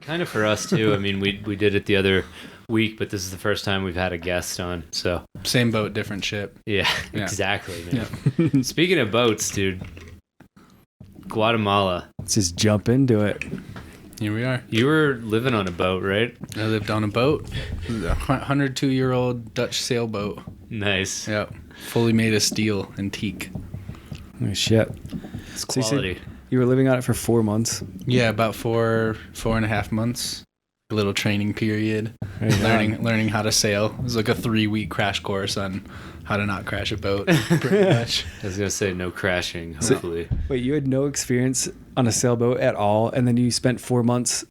Kind of for us too. I mean, we did it the other week, but this is the first time we've had a guest on. So Same boat, different ship. yeah. Exactly, man. Speaking of boats, dude, Guatemala. Let's just jump into it. Here we are. You were living on a boat, right? I lived on a boat. It was a 102-year-old Dutch sailboat. Nice. Yep. Fully made of steel and teak. Oh, shit. It's So you said quality. you were living on it for 4 months. Yeah, about 4.5 months. A little training period. Right Learning how to sail. It was like a 3-week crash course on how to not crash a boat. Pretty much. I was gonna say no crashing. Hopefully. Wait, you had no experience on a sailboat at all, and then you spent 4 months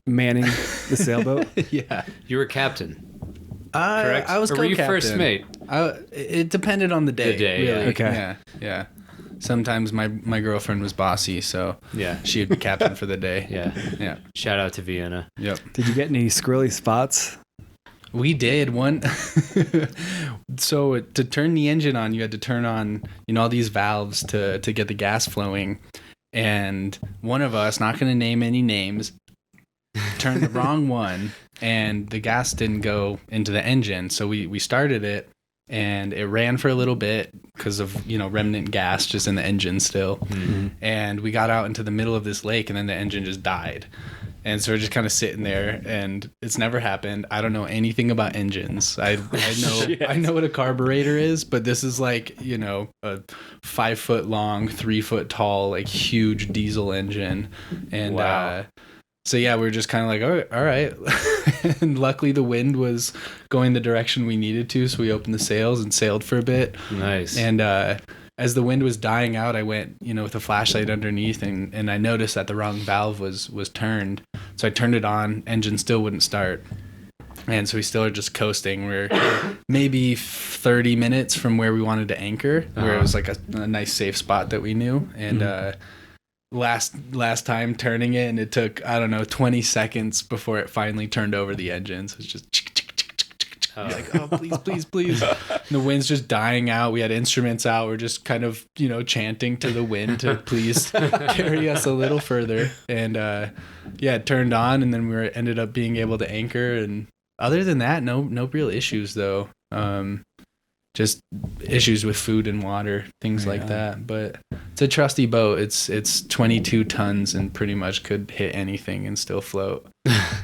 manning the sailboat? Yeah. You were captain, correct? I was or were you co-captain. first mate? It depended on the day. The day, really. yeah. Okay. Yeah. Sometimes my girlfriend was bossy, so Yeah. she would be captain for the day. Yeah. Yeah. Shout out to Vienna. Yep. Did you get any squirrely spots? We did one. So to turn the engine on, you had to turn on, all these valves to get the gas flowing. And one of us, not going to name any names, turned the wrong one, and the gas didn't go into the engine. So we started it, and it ran for a little bit because of, remnant gas just in the engine still. Mm-hmm. And we got out into the middle of this lake, and then the engine just died. And so we're just kind of sitting there, and it's never happened. I don't know anything about engines. I know what a carburetor is, but this is like, a 5 foot long, 3 foot tall, like huge diesel engine. And Wow. so yeah, we were just kind of like, all right. And luckily the wind was going the direction we needed to, so we opened the sails and sailed for a bit. Nice. And as the wind was dying out, I went, with a flashlight underneath, and I noticed that the wrong valve was turned. So I turned it on, engine still wouldn't start. And so we still are just coasting. We're maybe 30 minutes from where we wanted to anchor, where it was like a nice safe spot that we knew. And last time turning it, and it took, 20 seconds before it finally turned over the engine. So it's just like, oh, please. And the wind's just dying out. We had instruments out. We're just kind of, chanting to the wind to please carry us a little further. And it turned on, and then we ended up being able to anchor. And other than that, no real issues though. Just issues with food and water, things like that. But it's a trusty boat. It's 22 tons and pretty much could hit anything and still float.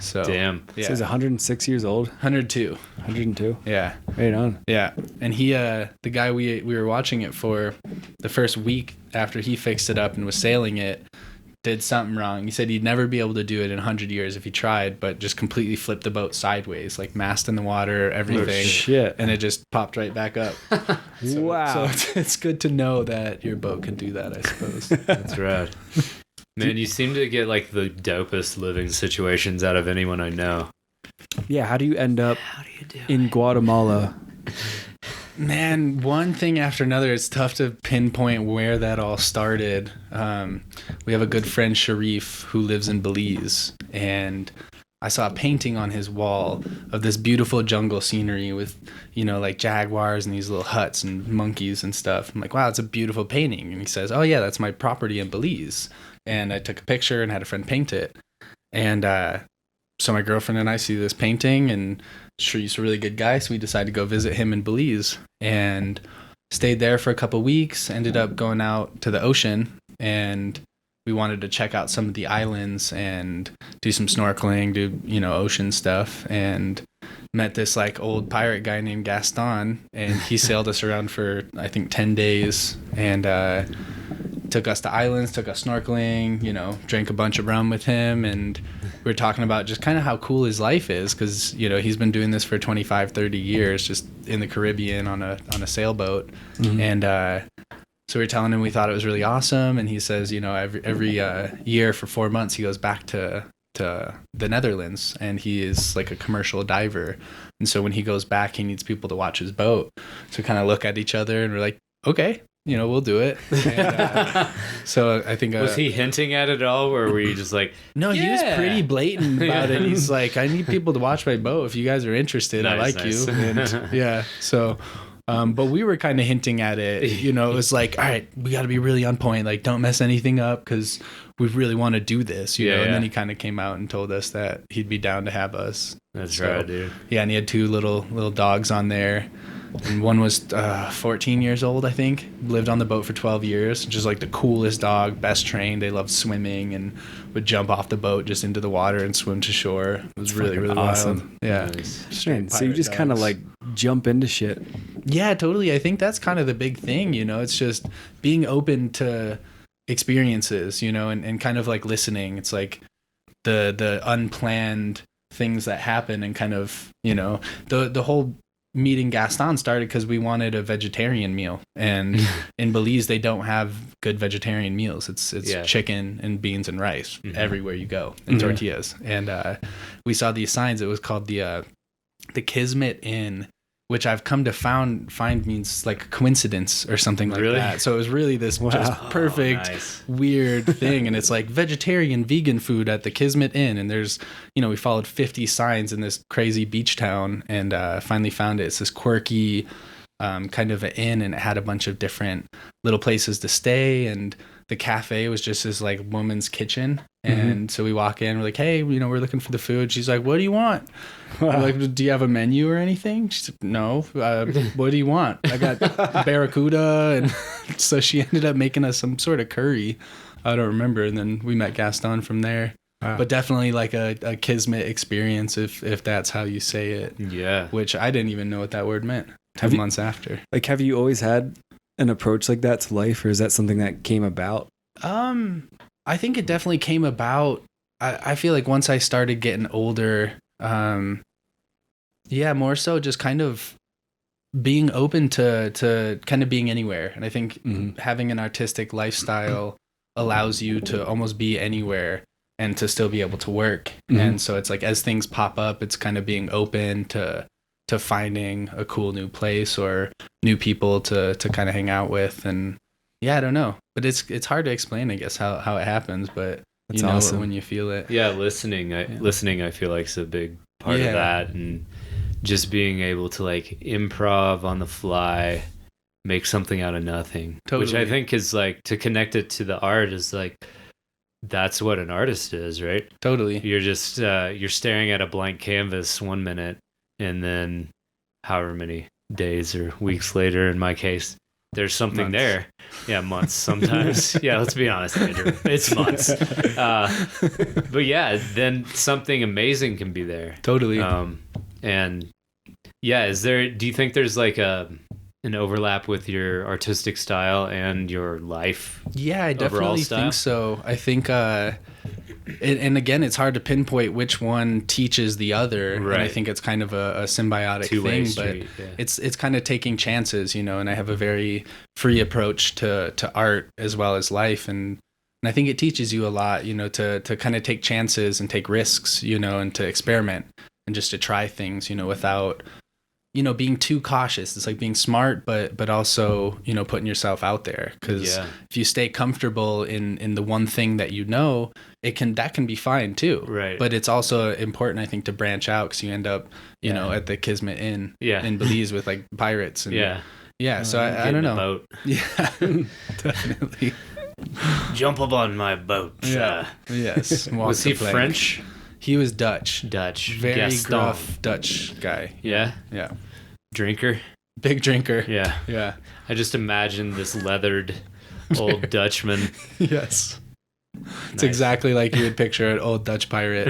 So Damn. yeah. So he's 106 years old. 102. 102. Yeah. Right on. Yeah. And he, the guy we were watching it for, the first week after he fixed it up and was sailing it, did something wrong. He said he'd never be able to do it in 100 years if he tried, but just completely flipped the boat sideways, like mast in the water, everything. Oh, shit. And it just popped right back up. Wow. So it's good to know that your boat can do that, I suppose. That's rad. Man, you seem to get like the dopest living situations out of anyone I know. Yeah, how do you end up How do you do in Guatemala? Man, one thing after another. It's tough to pinpoint where that all started. We have a good friend, Sharif, who lives in Belize, and I saw a painting on his wall of this beautiful jungle scenery with, like jaguars and these little huts and monkeys and stuff. I'm like, wow, it's a beautiful painting. And he says, oh yeah, that's my property in Belize. And I took a picture and had a friend paint it. And so my girlfriend and I see this painting, and Sharif's a really good guy, so we decided to go visit him in Belize and stayed there for a couple weeks. Ended up going out to the ocean, and we wanted to check out some of the islands and do some snorkeling, do ocean stuff, and met this like old pirate guy named Gaston, and he sailed us around for I think 10 days and took us to islands, took us snorkeling, drank a bunch of rum with him, and we were talking about just kind of how cool his life is, because he's been doing this for 25, 30 years just in the Caribbean on a sailboat. Mm-hmm. And so we were telling him we thought it was really awesome, and he says every year for 4 months he goes back to the Netherlands, and he is like a commercial diver, and so when he goes back he needs people to watch his boat. So we kind of look at each other and we're like, okay, we'll do it. And, so I think was he hinting at it all, or were you just like, no, yeah. He was pretty blatant about it. He's like, I need people to watch my boat if you guys are interested. Nice, I like nice. you. And yeah, so But we were kind of hinting at it. You know, it was like, all right, we got to be really on point. Like, don't mess anything up because we really want to do this, you know? And then he kind of came out and told us that he'd be down to have us. That's right, dude. Yeah, and he had 2 little dogs on there. And one was 14 years old, I think. Lived on the boat for 12 years. Just like the coolest dog, best trained. They loved swimming and would jump off the boat just into the water and swim to shore. It was really, really awesome. wild. Yeah. Nice. Man, so you just kind of like jump into shit. Yeah, totally. I think that's kind of the big thing, you know. It's just being open to experiences, you know, and kind of like listening. It's like the unplanned things that happen and kind of, you know, the whole meeting Gaston started because we wanted a vegetarian meal, and in Belize they don't have good vegetarian meals. It's chicken and beans and rice everywhere you go, and tortillas. And we saw these signs. It was called the Kismet Inn, which I've come to find means like coincidence or something like that. So it was really this just perfect weird thing, and it's like vegetarian vegan food at the Kismet Inn, and there's, you know, we followed 50 signs in this crazy beach town, and finally found it. It's this quirky kind of an inn, and it had a bunch of different little places to stay, and the cafe was just this like woman's kitchen. And so we walk in, we're like, hey, you know, we're looking for the food. She's like, what do you want? We're like, do you have a menu or anything? She said, no. What do you want? I got barracuda. And so she ended up making us some sort of curry. I don't remember. And then we met Gaston from there. Wow. But definitely like a Kismet experience, if that's how you say it. Yeah. Which I didn't even know what that word meant 10 months after. Like, have you always had an approach like that to life, or is that something that came about? I think it definitely came about. I feel like once I started getting older, more so just kind of being open to kind of being anywhere. And I think having an artistic lifestyle allows you to almost be anywhere and to still be able to work. And so it's like, as things pop up, it's kind of being open to finding a cool new place or new people to kind of hang out with. And yeah, I don't know, but it's hard to explain, I guess, how it happens, but that's you know awesome. it when you feel it. Yeah, listening I feel like is a big part of that, and just being able to like improv on the fly, make something out of nothing. Totally. Which I think is like, to connect it to the art is like, that's what an artist is, right? Totally. You're just you're staring at a blank canvas 1 minute, and then however many days or weeks later, in my case, there's something there. Yeah, months sometimes. Yeah, let's be honest, Andrew. It's months. But yeah, then something amazing can be there. Totally. And yeah, do you think there's like an overlap with your artistic style and your life? Yeah, I definitely think so. I think and again, it's hard to pinpoint which one teaches the other. Right. And I think it's kind of a symbiotic two-way thing, street, but it's kind of taking chances, you know, and I have a very free approach to art as well as life. And I think it teaches you a lot, you know, to kind of take chances and take risks, you know, and to experiment and just to try things, you know, without, you know, being too cautious. It's like being smart, but also, you know, putting yourself out there. Because if you stay comfortable in the one thing that you know, that can be fine too. Right. But it's also important, I think, to branch out, because you end up, you know, at the Kismet Inn in Belize with like pirates. And, yeah. So I don't know. Boat. Yeah, definitely. Jump up on my boat. Yeah. Yes. Was he French? He was Dutch. Very Gaston. gruff Dutch guy. Yeah? Yeah. Drinker? Big drinker. Yeah. Yeah. I just imagine this leathered old Dutchman. Yes. It's exactly like you would picture an old Dutch pirate.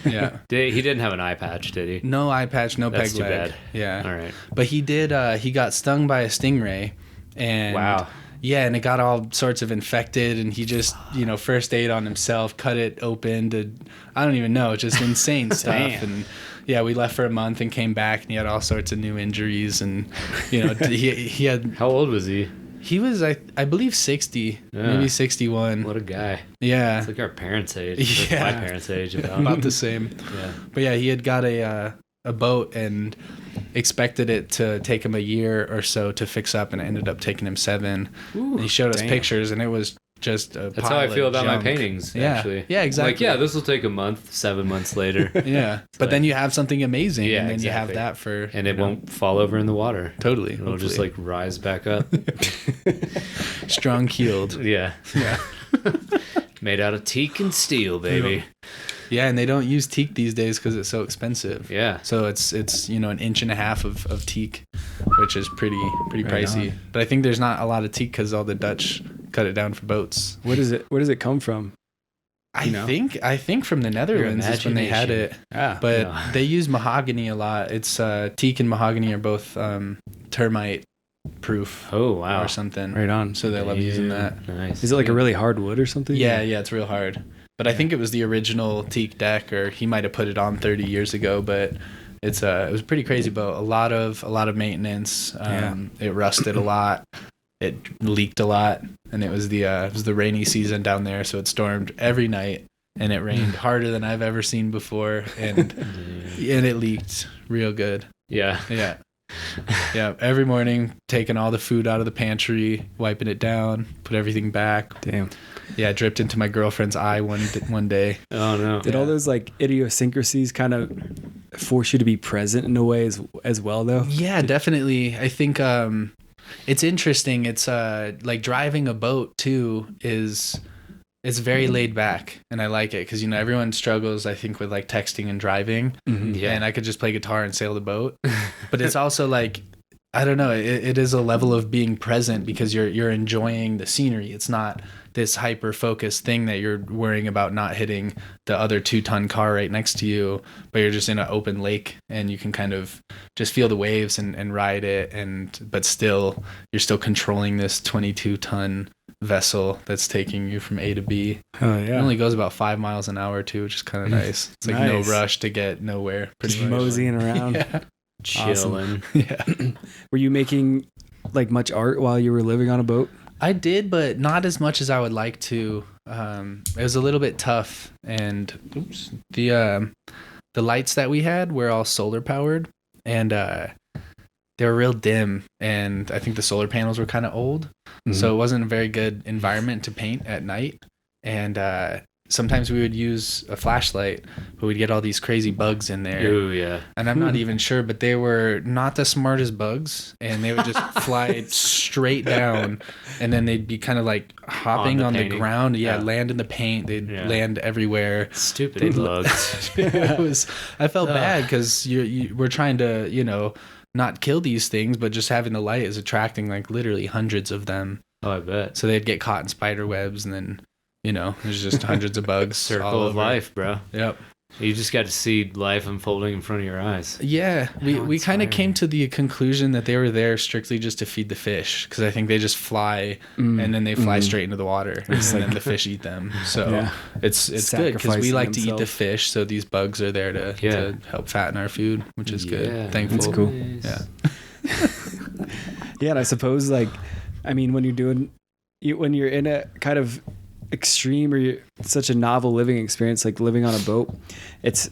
Yeah. He didn't have an eye patch, did he? No eye patch, no That's peg too leg. bad. Yeah. All right. But he did, he got stung by a stingray. And wow. Yeah, and it got all sorts of infected, and he just, you know, first aid on himself, cut it open I don't even know, just insane stuff. And yeah, we left for a month and came back, and he had all sorts of new injuries, and, you know, he had... How old was he? He was, I believe, 60, maybe 61. What a guy. Yeah. It's like our parents' age. Yeah. My parents' age. About the same. Yeah. But yeah, he had got a boat and expected it to take him a year or so to fix up, and it ended up taking him 7. Ooh, and he showed us pictures, and it was just a That's how I pile feel of about my junk. paintings, Yeah. actually. Yeah, exactly. Like, yeah, this will take a month, 7 months later. Yeah. But like- then you have something amazing, Yeah, and then you have exactly. that for... And it won't fall over in the water. Totally. It'll just, like, rise back up. Strong keeled. Yeah. Yeah. Made out of teak and steel, baby. Yeah, and they don't use teak these days because it's so expensive. Yeah. So it's an inch and a half of teak, which is pretty Right pricey. on. But I think there's not a lot of teak because all the Dutch cut it down for boats. Where does it come from? I You know? think from the Netherlands is when they had it. Ah, But No. they use mahogany a lot. It's teak and mahogany are both termite proof Oh, wow. or something. right on. So they love using that. Nice. Is it like a really hard wood or something? Yeah, it's real hard. But I think it was the original teak deck, or he might have put it on 30 years ago. But it was a pretty crazy boat. A lot of maintenance. It rusted a lot. It leaked a lot, and it was the rainy season down there, so it stormed every night, and it rained harder than I've ever seen before, and it leaked real good. Yeah. Yeah. Yeah, every morning taking all the food out of the pantry, wiping it down, put everything back. Damn. Yeah, it dripped into my girlfriend's eye one day. Oh, no. Did all those like idiosyncrasies kind of force you to be present in a way as well, though? Yeah, definitely. I think it's interesting. It's like driving a boat too it's very laid back, and I like it because everyone struggles, I think, with like texting and driving. Mm-hmm. Yeah. And I could just play guitar and sail the boat. But it's also like, I don't know, it is a level of being present because you're enjoying the scenery. It's not this hyper focused thing that you're worrying about not hitting the other 2-ton car right next to you, but you're just in an open lake and you can kind of just feel the waves and ride it, but still you're still controlling this 22-ton vessel that's taking you from A to B. Oh It yeah. only goes about 5 miles an hour too, which is kind of nice. It's like Nice. no rush to get nowhere. Just Pretty much. moseying around. Yeah. Chilling. Yeah. Were you making like much art while you were living on a boat? I did, but not as much as I would like to. It was a little bit tough, and the lights that we had were all solar powered, and they were real dim, and I think the solar panels were kind of old, so it wasn't a very good environment to paint at night. And sometimes we would use a flashlight, but we'd get all these crazy bugs in there. Ooh, yeah. And I'm not even sure, but they were not the smartest bugs, and they would just fly straight down, and then they'd be kind of like hopping on the painting. ground. Yeah, Yeah. land in the paint. They'd Yeah. land everywhere. Stupid bugs. I felt bad because we're trying to, not kill these things, but just having the light is attracting like literally hundreds of them. Oh, I bet. So they'd get caught in spider webs, and then, there's just hundreds of bugs. all Circle of over. life, bro. Yep. You just got to see life unfolding in front of your eyes. Yeah, we kind of inspiring. came to the conclusion that they were there strictly just to feed the fish, because I think they just fly and then they fly straight into the water, and then the fish eat them. So Yeah. it's good because we Sacrificing like to eat the themselves. fish, so these bugs are there to help fatten our food, which is Yeah, good. Thankful. That's cool. nice. Yeah. Yeah, and I suppose when you're in a kind of extreme or such a novel living experience, like living on a boat, it's,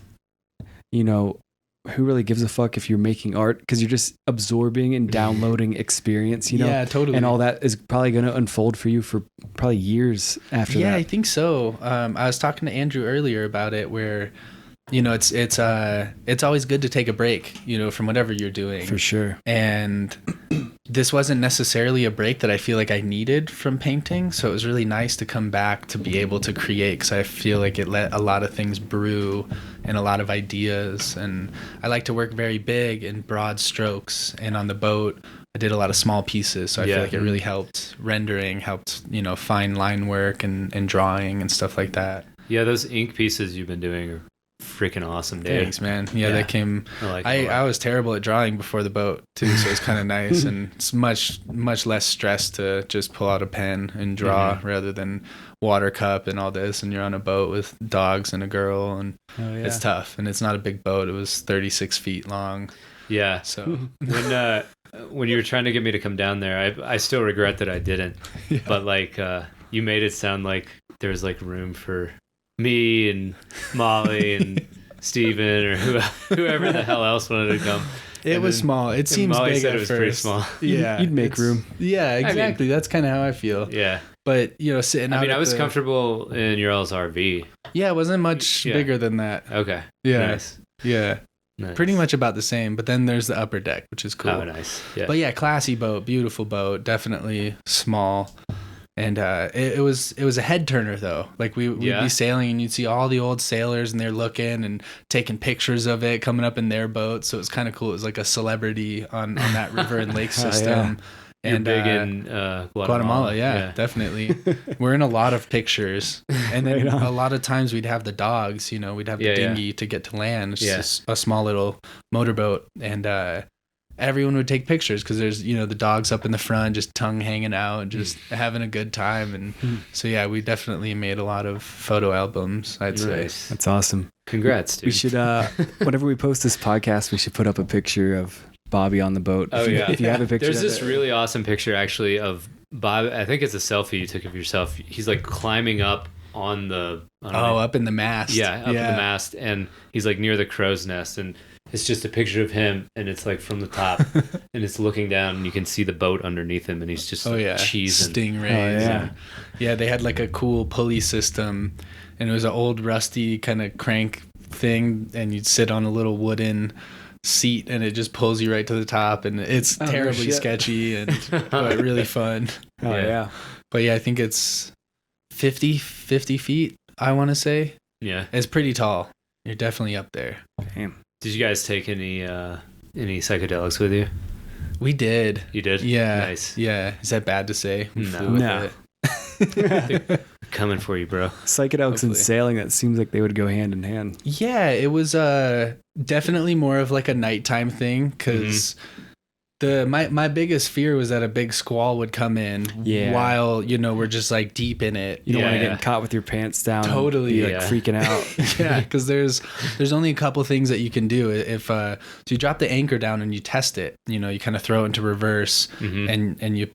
who really gives a fuck if you're making art? Because you're just absorbing and downloading experience, Yeah, totally. and all that is probably going to unfold for you for probably years after Yeah, that. I think so. I was talking to Andrew earlier about it, where it's always good to take a break, from whatever you're doing. For sure. And this wasn't necessarily a break that I feel like I needed from painting, so it was really nice to come back to be able to create, because I feel like it let a lot of things brew and a lot of ideas. And I like to work very big in broad strokes, and on the boat I did a lot of small pieces, so I feel like it really helped rendering, helped fine line work and drawing and stuff like that. Yeah, those ink pieces you've been doing are freaking awesome, dude. Thanks, man. Yeah, Yeah. they came. I like it a lot. I was terrible at drawing before the boat too, so it's kind of nice, and it's much less stress to just pull out a pen and draw rather than water cup and all this. And you're on a boat with dogs and a girl, and Oh, yeah. it's tough. And it's not a big boat; it was 36 feet long. Yeah. So When you were trying to get me to come down there, I still regret that I didn't. Yeah. But you made it sound like there was room for me and Molly and Steven or whoever the hell else wanted to come. it And was then- small. It and seems Molly big said at it was first. pretty small. Yeah, You'd make it's- room. Yeah, exactly. That's kind of how I feel. Yeah. But sitting out. I mean, I was comfortable in your all's RV. Yeah, it wasn't much bigger than that. Okay. Yeah. Nice. Yeah. Nice. Pretty much about the same. But then there's the upper deck, which is cool. Oh, nice. Yeah. But yeah, classy boat, beautiful boat, definitely small. And it was a head turner though. Like we'd be sailing and you'd see all the old sailors and they're looking and taking pictures of it coming up in their boat. So it was kind of cool. It was like a celebrity on that river and lake system. You're big in Guatemala. Yeah, definitely. We're in a lot of pictures. And then a lot of times we'd have the dogs, we'd have the dinghy to get to land. It's just a small little motorboat. And everyone would take pictures because there's, the dogs up in the front, just tongue hanging out and just having a good time. And so, yeah, we definitely made a lot of photo albums, I'd say. That's awesome. Congrats, dude. We should, whenever we post this podcast, we should put up a picture of Bobby on the boat. Oh, yeah. If you have a picture There's this really awesome picture, actually, of Bob. I think it's a selfie you took of yourself. He's like climbing up on the... up in the mast. Yeah, up in the mast. And he's like near the crow's nest. And it's just a picture of him, and it's like from the top, and it's looking down, and you can see the boat underneath him, and he's just cheesing. Stingrays. Yeah, they had like a cool pulley system, and it was an old rusty kind of crank thing, and you'd sit on a little wooden seat, and it just pulls you right to the top, and it's terribly sketchy, but really fun. Oh, yeah. But yeah, I think it's 50 feet, I want to say. Yeah. It's pretty tall. You're definitely up there. Damn. Did you guys take any psychedelics with you? We did. You did? Yeah. Nice. Yeah. Is that bad to say? No. Coming for you, bro. Psychedelics and sailing, that seems like they would go hand in hand. Yeah, it was definitely more of like a nighttime thing because my biggest fear was that a big squall would come in while we're just like deep in it. You don't want to get caught with your pants down. Totally, and be, like freaking out. Yeah, because there's only a couple things that you can do if so you drop the anchor down and you test it. You kind of throw it into reverse and you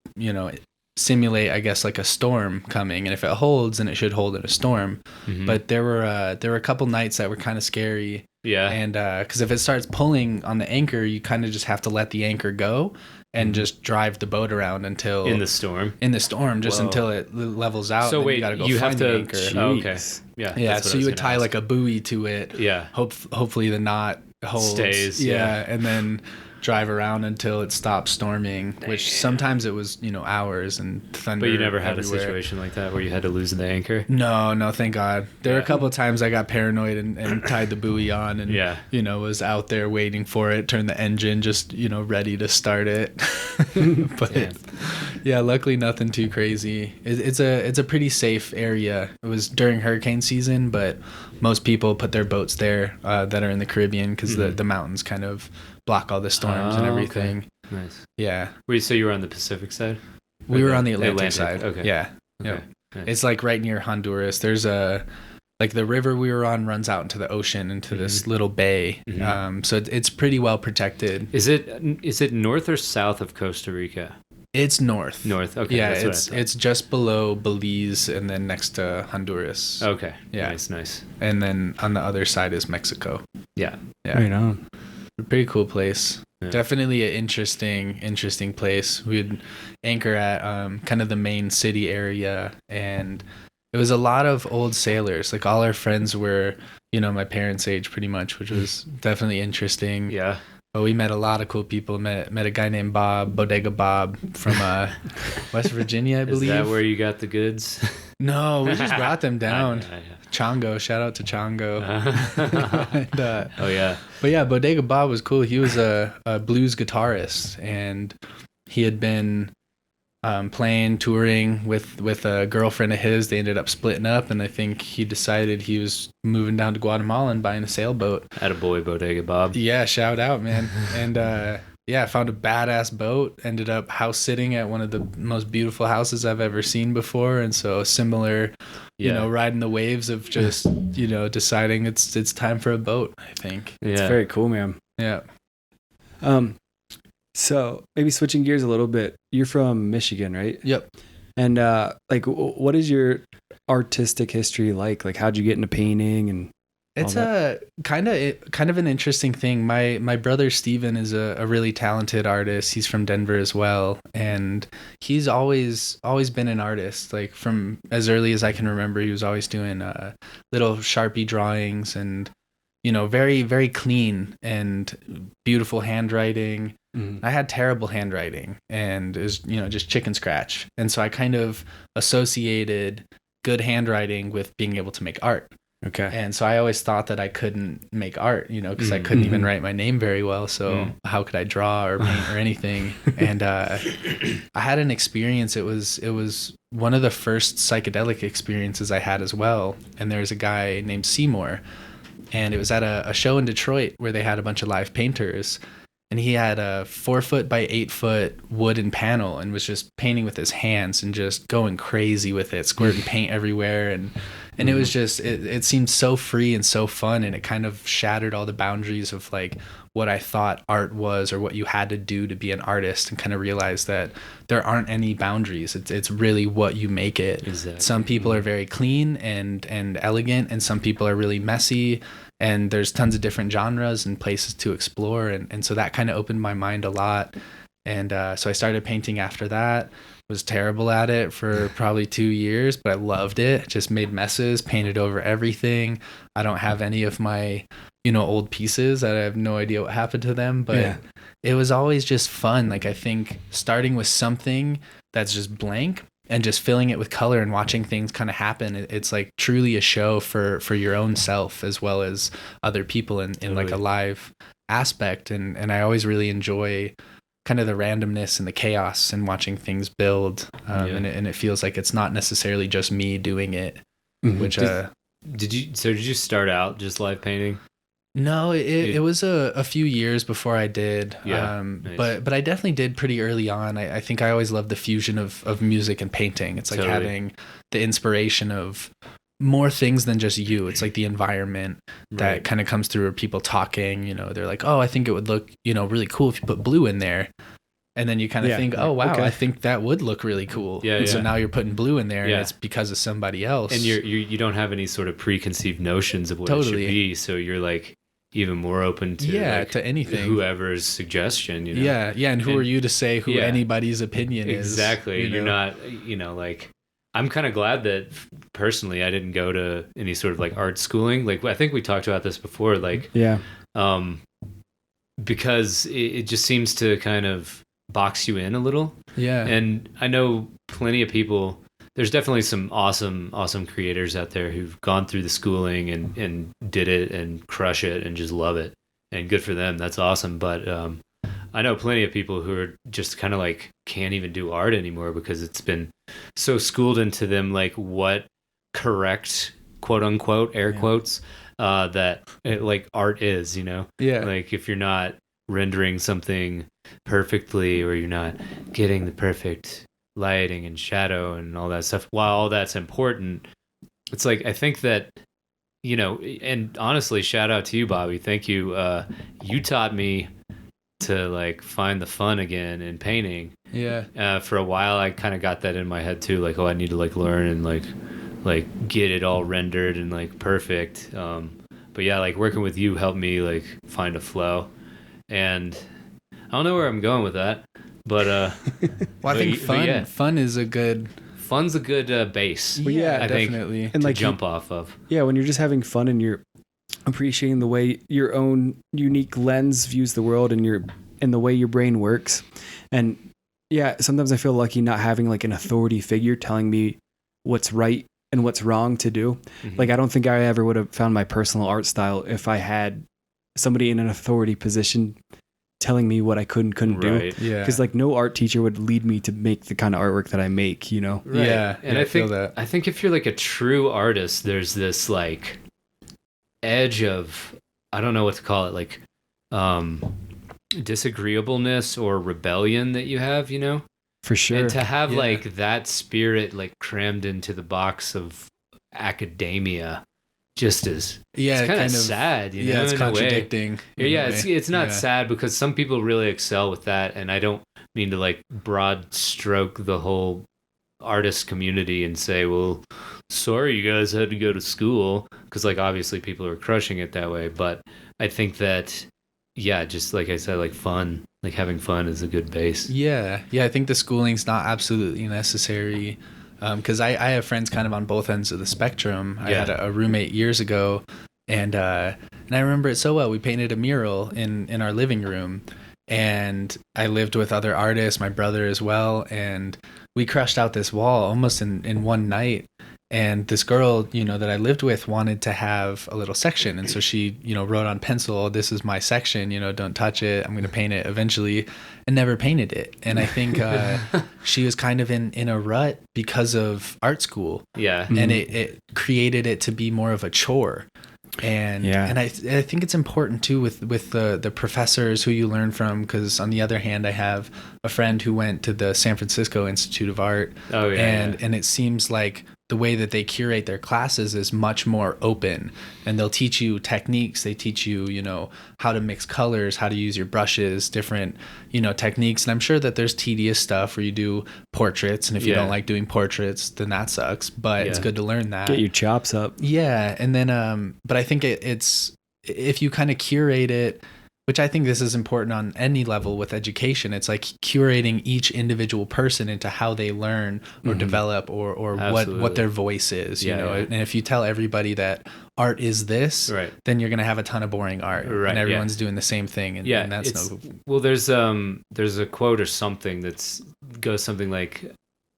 simulate, I guess, like a storm coming, and if it holds, then it should hold in a storm. But there were a couple nights that were kind of scary. Yeah. And because if it starts pulling on the anchor, you kind of just have to let the anchor go and just drive the boat around until in the storm, until it levels out. So wait, you gotta go you find have to. the anchor. Oh, okay. Yeah. So you would tie like a buoy to it. Yeah. Hopefully the knot holds. Stays. Yeah. And then drive around until it stops storming, which sometimes it was hours and thunder. But you never had everywhere. a situation like that where you had to lose the anchor? No, thank God. There were a couple of times I got paranoid and tied the buoy on and was out there waiting for it, turned the engine, just ready to start it. But yeah, luckily nothing too crazy. It's a pretty safe area. It was during hurricane season, but most people put their boats there that are in the Caribbean because the mountains kind of block all the storms and everything. Okay. Nice. Yeah. So you were on the Pacific side? We were on the Atlantic side. Okay. Yeah. Okay. Yep. Nice. It's like right near Honduras. There's the river we were on runs out into the ocean, into this little bay. So it's pretty well protected. Is it north or south of Costa Rica? It's north. North. Okay. Yeah, it's just below Belize and then next to Honduras. Okay. Yeah. Nice. And then on the other side is Mexico. Yeah. Right on. Pretty cool place. Yeah. Definitely an interesting place. We'd anchor at kind of the main city area, and it was a lot of old sailors. Like all our friends were, my parents' age pretty much, which was definitely interesting. Yeah. But we met a lot of cool people. Met a guy named Bodega Bob from West Virginia, I believe. Is that where you got the goods? No, we just brought them down. Yeah. Chongo, shout out to Chongo. And, oh yeah. But yeah, Bodega Bob was cool. He was a blues guitarist, and he had been playing, touring with a girlfriend of his. They ended up splitting up, and I think he decided he was moving down to Guatemala and buying a sailboat. Attaboy, Bodega Bob. Yeah, shout out, man. And I found a badass boat. Ended up house sitting at one of the most beautiful houses I've ever seen before, and so similar, riding the waves of just deciding it's time for a boat. I think it's very cool, man. Yeah. So maybe switching gears a little bit. You're from Michigan, right? Yep. And what is your artistic history like? Like, how'd you get into painting? And It's a kind of an interesting thing. My brother Steven is a really talented artist. He's from Denver as well, and he's always been an artist. Like from as early as I can remember, he was always doing little Sharpie drawings and very very clean and beautiful handwriting. I had terrible handwriting and it was just chicken scratch, and so I kind of associated good handwriting with being able to make art. Okay. And so I always thought that I couldn't make art, because I couldn't even write my name very well. So how could I draw or paint or anything? And I had an experience. It was one of the first psychedelic experiences I had as well. And there's a guy named Seymour, and it was at a show in Detroit where they had a bunch of live painters. And he had a 4-foot by 8-foot wooden panel and was just painting with his hands and just going crazy with it, squirting paint everywhere. And it was just, it seemed so free and so fun. And it kind of shattered all the boundaries of like what I thought art was or what you had to do to be an artist, and kind of realized that there aren't any boundaries. It's really what you make it. Exactly. Some people are very clean and elegant, and some people are really messy. And there's tons of different genres and places to explore. And so that kind of opened my mind a lot. And so I started painting after that. Was terrible at it for probably 2 years, but I loved it. Just made messes, painted over everything. I don't have any of my, old pieces. I have no idea what happened to them, but it was always just fun. Like I think starting with something that's just blank and just filling it with color and watching things kind of happen. It's like truly a show for your own self as well as other people in like a live aspect. And I always really enjoy kind of the randomness and the chaos and watching things build. And it feels like it's not necessarily just me doing it, which, did you start out just live painting? No, it was a few years before I did. Nice. But I definitely did pretty early on. I think I always loved the fusion of music and painting. It's like having the inspiration of more things than just you. It's like the environment that kind of comes through, or people talking, they're like, oh, I think it would look, really cool if you put blue in there. And then you kind of think, oh, wow, I think that would look really cool. So now you're putting blue in there and it's because of somebody else. And you don't have any sort of preconceived notions of what it should be. So you're like even more open to to anything, whoever's suggestion. And who are you to say who anybody's opinion is? Exactly. You're not, like, I'm kind of glad that personally I didn't go to any sort of like art schooling. Like I think we talked about this before. Like because it just seems to kind of box you in a little. And I know plenty of people. There's definitely some awesome creators out there who've gone through the schooling and did it and crush it and just love it, and good for them. That's awesome. But I know plenty of people who are just kind of like can't even do art anymore because it's been so schooled into them, like what correct, quote unquote, air quotes, that like art is, like if you're not rendering something perfectly, or you're not getting the perfect lighting and shadow and all that stuff, while all that's important, it's like I think that and honestly, shout out to you, Bobby. Thank you. You taught me to like find the fun again in painting. For a while I kind of got that in my head too, like, oh, I need to like learn and like get it all rendered and like perfect. But yeah, like working with you helped me like find a flow, and I don't know where I'm going with that, but well, I think fun is a good base. Well, I definitely think, and like jump off of. When you're just having fun and you're appreciating the way your own unique lens views the world and the way your brain works. And sometimes I feel lucky not having like an authority figure telling me what's right and what's wrong to do. Like I don't think I ever would have found my personal art style if I had somebody in an authority position telling me what I couldn't do. Because like no art teacher would lead me to make the kind of artwork that I make, And I think if you're like a true artist, there's this like edge of, I don't know what to call it, like disagreeableness or rebellion that you have, For sure. And to have like that spirit like crammed into the box of academia just is it's kind of sad, it's contradicting. It's not sad because some people really excel with that, and I don't mean to like broad stroke the whole artist community and say, well, sorry you guys had to go to school, because like obviously people are crushing it that way, but I think that just like I said, like fun, like having fun is a good base. Yeah, I think the schooling's not absolutely necessary, because I have friends kind of on both ends of the spectrum. I had a roommate years ago, and I remember it so well. We painted a mural in our living room, and I lived with other artists, my brother as well, and we crushed out this wall almost in one night. And this girl, that I lived with wanted to have a little section. And so she, wrote on pencil, this is my section, don't touch it. I'm going to paint it eventually, and never painted it. And I think she was kind of in a rut because of art school. Yeah. And it created it to be more of a chore. And I think it's important too with the professors who you learn from, because on the other hand, I have a friend who went to the San Francisco Institute of Art. Oh yeah. And it seems like the way that they curate their classes is much more open, and they'll teach you techniques. They teach you, how to mix colors, how to use your brushes, different, techniques. And I'm sure that there's tedious stuff where you do portraits, and if you don't like doing portraits, then that sucks. But it's good to learn that. Get your chops up. Yeah, and then but I think it's if you kind of curate it, which I think this is important on any level with education. It's like curating each individual person into how they learn or develop or what their voice is, you know. And if you tell everybody that art is this, then you're going to have a ton of boring art, and everyone's doing the same thing. And that's well, there's a quote or something that goes something like,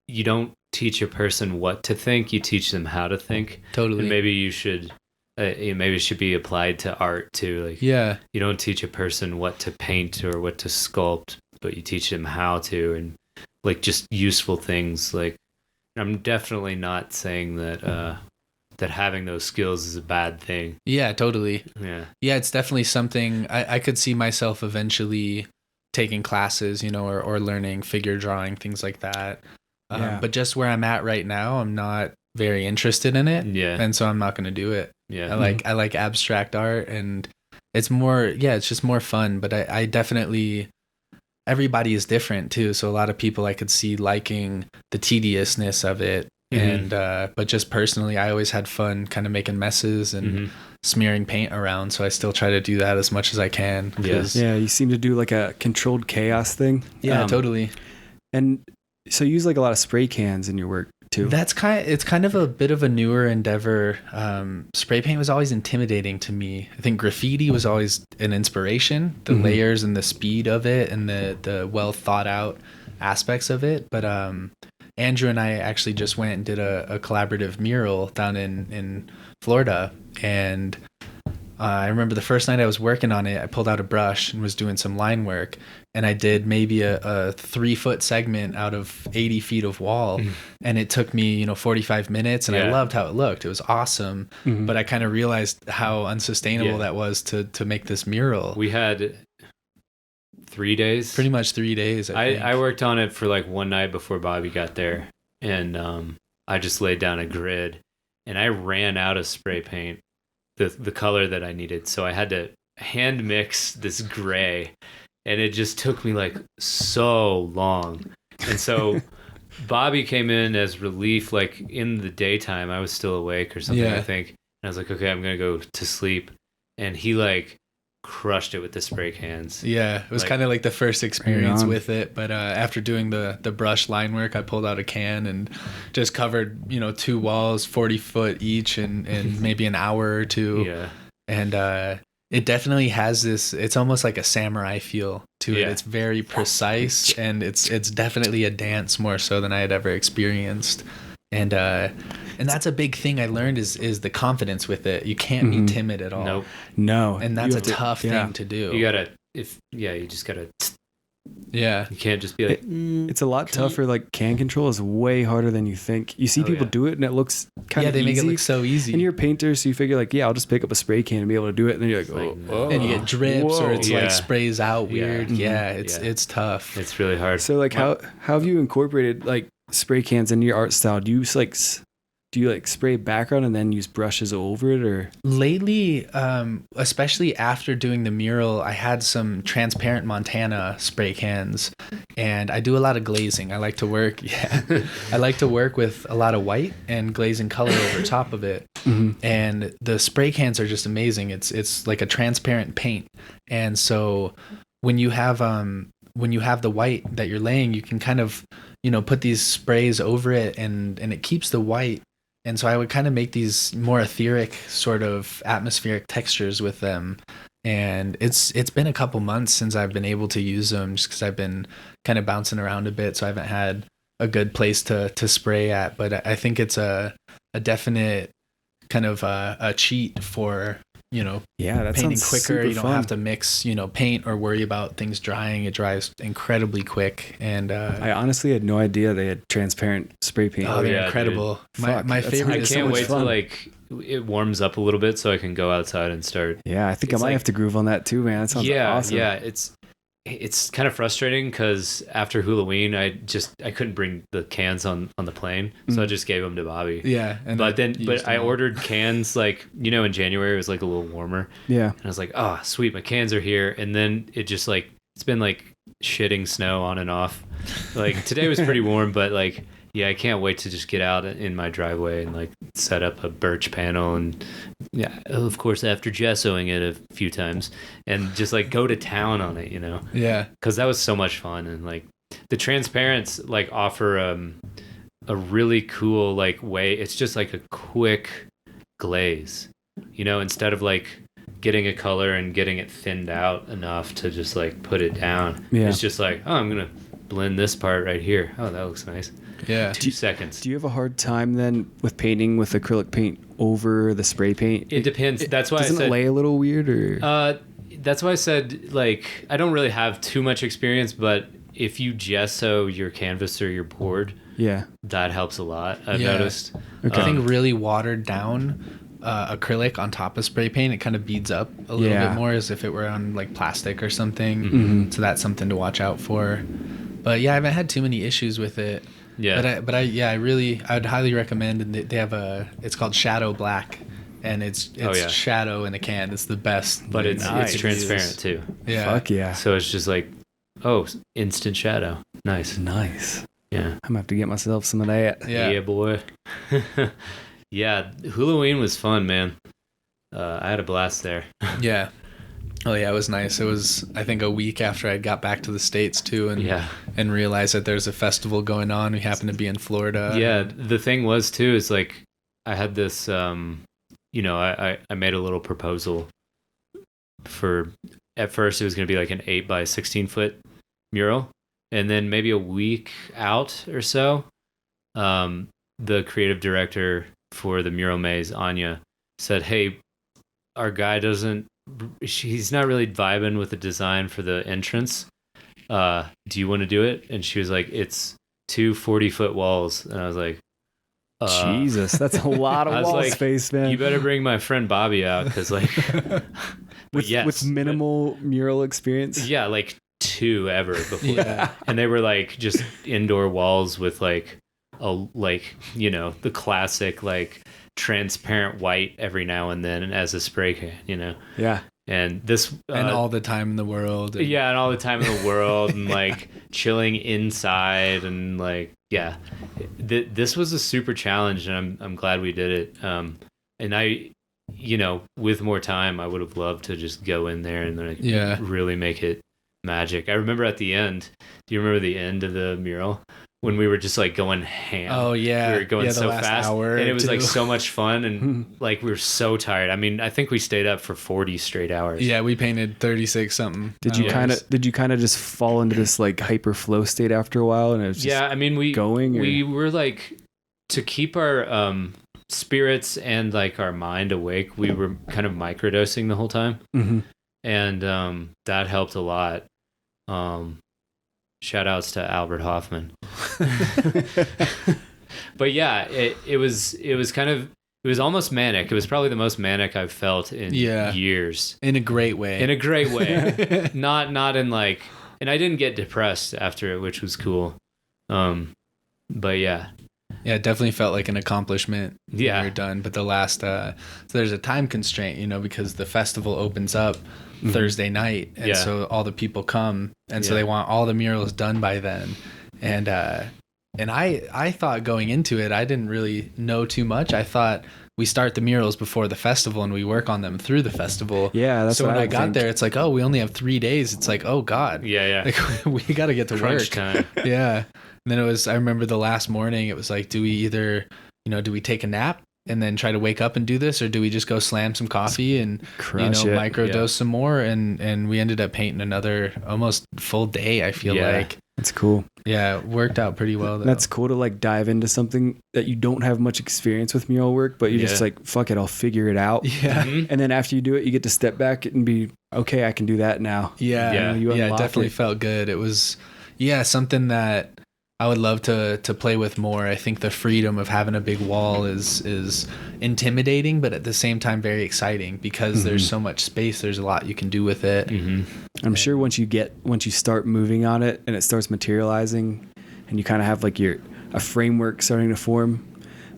you don't teach a person what to think, you teach them how to think. Totally. And maybe you should maybe it should be applied to art too. Like, you don't teach a person what to paint or what to sculpt, but you teach them how to, and like just useful things. Like, I'm definitely not saying that that having those skills is a bad thing. Yeah, totally. Yeah, it's definitely something I could see myself eventually taking classes, or learning figure drawing, things like that. But just where I'm at right now, I'm not very interested in it. Yeah. And so I'm not going to do it. Yeah. I like abstract art, and it's more, it's just more fun. But I definitely, everybody is different too. So a lot of people I could see liking the tediousness of it. And, but just personally, I always had fun kind of making messes and smearing paint around. So I still try to do that as much as I can. Yeah. You seem to do like a controlled chaos thing. Yeah, totally. And so you use like a lot of spray cans in your work too. It's kind of a bit of a newer endeavor. Spray paint was always intimidating to me. I think graffiti was always an inspiration, the layers and the speed of it, and the well thought out aspects of it. But Andrew and I actually just went and did a collaborative mural down in Florida, and I remember the first night I was working on it, I pulled out a brush and was doing some line work, and I did maybe a 3-foot segment out of 80 feet of wall, and it took me 45 minutes, and I loved how it looked. It was awesome, but I kind of realized how unsustainable that was to make this mural. We had 3 days, pretty much 3 days. I worked on it for like one night before Bobby got there, and I just laid down a grid, and I ran out of spray paint, the color that I needed. So I had to hand mix this gray, and it just took me like so long. And so Bobby came in as relief, like in the daytime. I was still awake or something, I think. And I was like, okay, I'm going to go to sleep. And he like crushed it with the spray cans. Yeah, it was kind of like the first experience with it. But after doing the brush line work, I pulled out a can and just covered 2 walls 40 foot each and maybe an hour or two. And it definitely has this, it's almost like a samurai feel to it. It's very precise, and it's definitely a dance more so than I had ever experienced. And that's a big thing I learned is the confidence with it. You can't be timid at all. No. And that's a tough thing to do. You gotta, you just gotta. Yeah. You can't just be like. It's a lot tougher. Like can control is way harder than you think. You see people do it, and it looks kind of easy. Yeah, they make it look so easy. And you're a painter, so you figure like, I'll just pick up a spray can and be able to do it. And then you're like, oh. And you get drips, or it's like sprays out weird. Yeah, it's tough. It's really hard. So like, how have you incorporated like spray cans into your art style? Do you do you like spray background and then use brushes over it, or? Lately, especially after doing the mural, I had some transparent Montana spray cans, and I do a lot of glazing. I like to work, I like to work with a lot of white and glazing color over top of it. And the spray cans are just amazing. It's like a transparent paint, and so when you have the white that you're laying, you can kind of, put these sprays over it, and it keeps the white. And so I would kind of make these more etheric sort of atmospheric textures with them. And it's been a couple months since I've been able to use them, just because I've been kind of bouncing around a bit. So I haven't had a good place to spray at. But I think it's a definite kind of a cheat for, that painting sounds quicker. super You don't fun. have to mix, paint or worry about things drying. It dries incredibly quick. And I honestly had no idea they had transparent spray paint. they're yeah, incredible. dude. My Fuck, my that's favorite I is can't much wait fun. till like it warms up a little bit so I can go outside and start. Yeah, I think I It's might like- have to groove on that too, man. That sounds awesome. Yeah, it's kind of frustrating because after Halloween, I couldn't bring the cans on the plane, so I just gave them to Bobby. Yeah. And But used I them all. ordered cans like in January it was like a little warmer, Yeah. and I was like, oh sweet, my cans are here, and then it just like it's been like shitting snow on and off. Like today was pretty warm, but like I can't wait to just get out in my driveway and like set up a birch panel, and of course after gessoing it a few times and just like go to town on it, Yeah. because that was so much fun. And like the transparents like offer a really cool like way. It's just like a quick glaze, instead of like getting a color and getting it thinned out enough to just like put it down. Yeah. It's just like, oh, I'm gonna blend this part right here. Oh, that looks nice. Yeah. 2 seconds. Do you have a hard time then with painting with acrylic paint over the spray paint? It depends. That's why Doesn't I said it lay a little weird, or? that's why I said like I don't really have too much experience, but if you gesso your canvas or your board, Yeah. that helps a lot. I've Yeah. noticed. Okay. I think really watered down acrylic on top of spray paint, it kind of beads up a little Yeah. bit more as if it were on like plastic or something. Mhm. So that's something to watch out for. But yeah, I haven't had too many issues with it. Yeah. But I would highly recommend, and they have it's called Shadow Black, and it's yeah. shadow in a can. It's the best. But it's Nice. it's transparent too. Yeah. Fuck yeah. So it's just like, oh, instant shadow. Nice. Nice. Yeah. I'm gonna have to get myself some of that. Yeah. boy. Yeah, Halloween was fun, man. I had a blast there. Yeah. Oh yeah, it was nice. It was, I think, a week after I got back to the States too, and realized that there's a festival going on. We happened to be in Florida. Yeah, the thing was too is like I had this I made a little proposal for, at first it was going to be like an 8 by 16 foot mural, and then maybe a week out or so the creative director for the mural maze, Anya, said, hey, our guy he's not really vibing with the design for the entrance. Do you want to do it? And she was like, it's 2 40-foot walls. And I was like, Jesus, that's a lot I of was wall like, space, man. you better bring my friend Bobby out, because like with minimal mural experience. yeah, like 2 ever before. Yeah. And they were like just indoor walls with like the classic like transparent white every now and then as a spray can, Yeah. and this And all the time in the world. And and all the time in the world, and like chilling inside, and like this was a super challenge, and I'm glad we did it. And I, with more time, I would have loved to just go in there and like really make it magic. I remember at the end. Do you remember the end of the mural when we were just like going ham? Oh yeah. We were going the so last fast, hour and it or was like two. so much fun, and like we were so tired. I mean, I think we stayed up for 40 straight hours. Yeah, we painted 36 something. Did you hours. kind of just fall into this like hyper flow state after a while, and it was just I mean, we were like, to keep our spirits and like our mind awake, we were kind of microdosing the whole time. Mhm. And that helped a lot. Shout outs to Albert Hoffman. But yeah, it was almost manic. It was probably the most manic I've felt in years. In a great way. In a great way. Not in like, and I didn't get depressed after it, which was cool. But yeah, Yeah, it definitely felt like an accomplishment when Yeah. we were done. But the last, so there's a time constraint, because the festival opens up Thursday night. And Yeah. so all the people come. And so Yeah. they want all the murals done by then. And I thought going into it, I didn't really know too much. I thought we start the murals before the festival and we work on them through the festival. Yeah, that's so what when I would got think. there, it's like, oh, we only have 3 days. It's like, oh God. Yeah. Like, we got to get to Crunch work. time. Yeah. And then I remember the last morning, it was like, do we either, do we take a nap and then try to wake up and do this, or do we just go slam some coffee and, Crush it. microdose some more? And we ended up painting another almost full day, I feel like. That's cool. Yeah, it worked out pretty well, though. That's cool to like dive into something that you don't have much experience with mural work, but you're just like, fuck it, I'll figure it out. Yeah. Mhm. And then after you do it, you get to step back and be, okay, I can do that now. Yeah. You It unlock definitely it. felt good. It was, something that I would love to play with more. I think the freedom of having a big wall is intimidating, but at the same time very exciting because there's so much space. There's a lot you can do with it. Mm-hmm. I'm sure once you start moving on it and it starts materializing and you kind of have like a framework starting to form,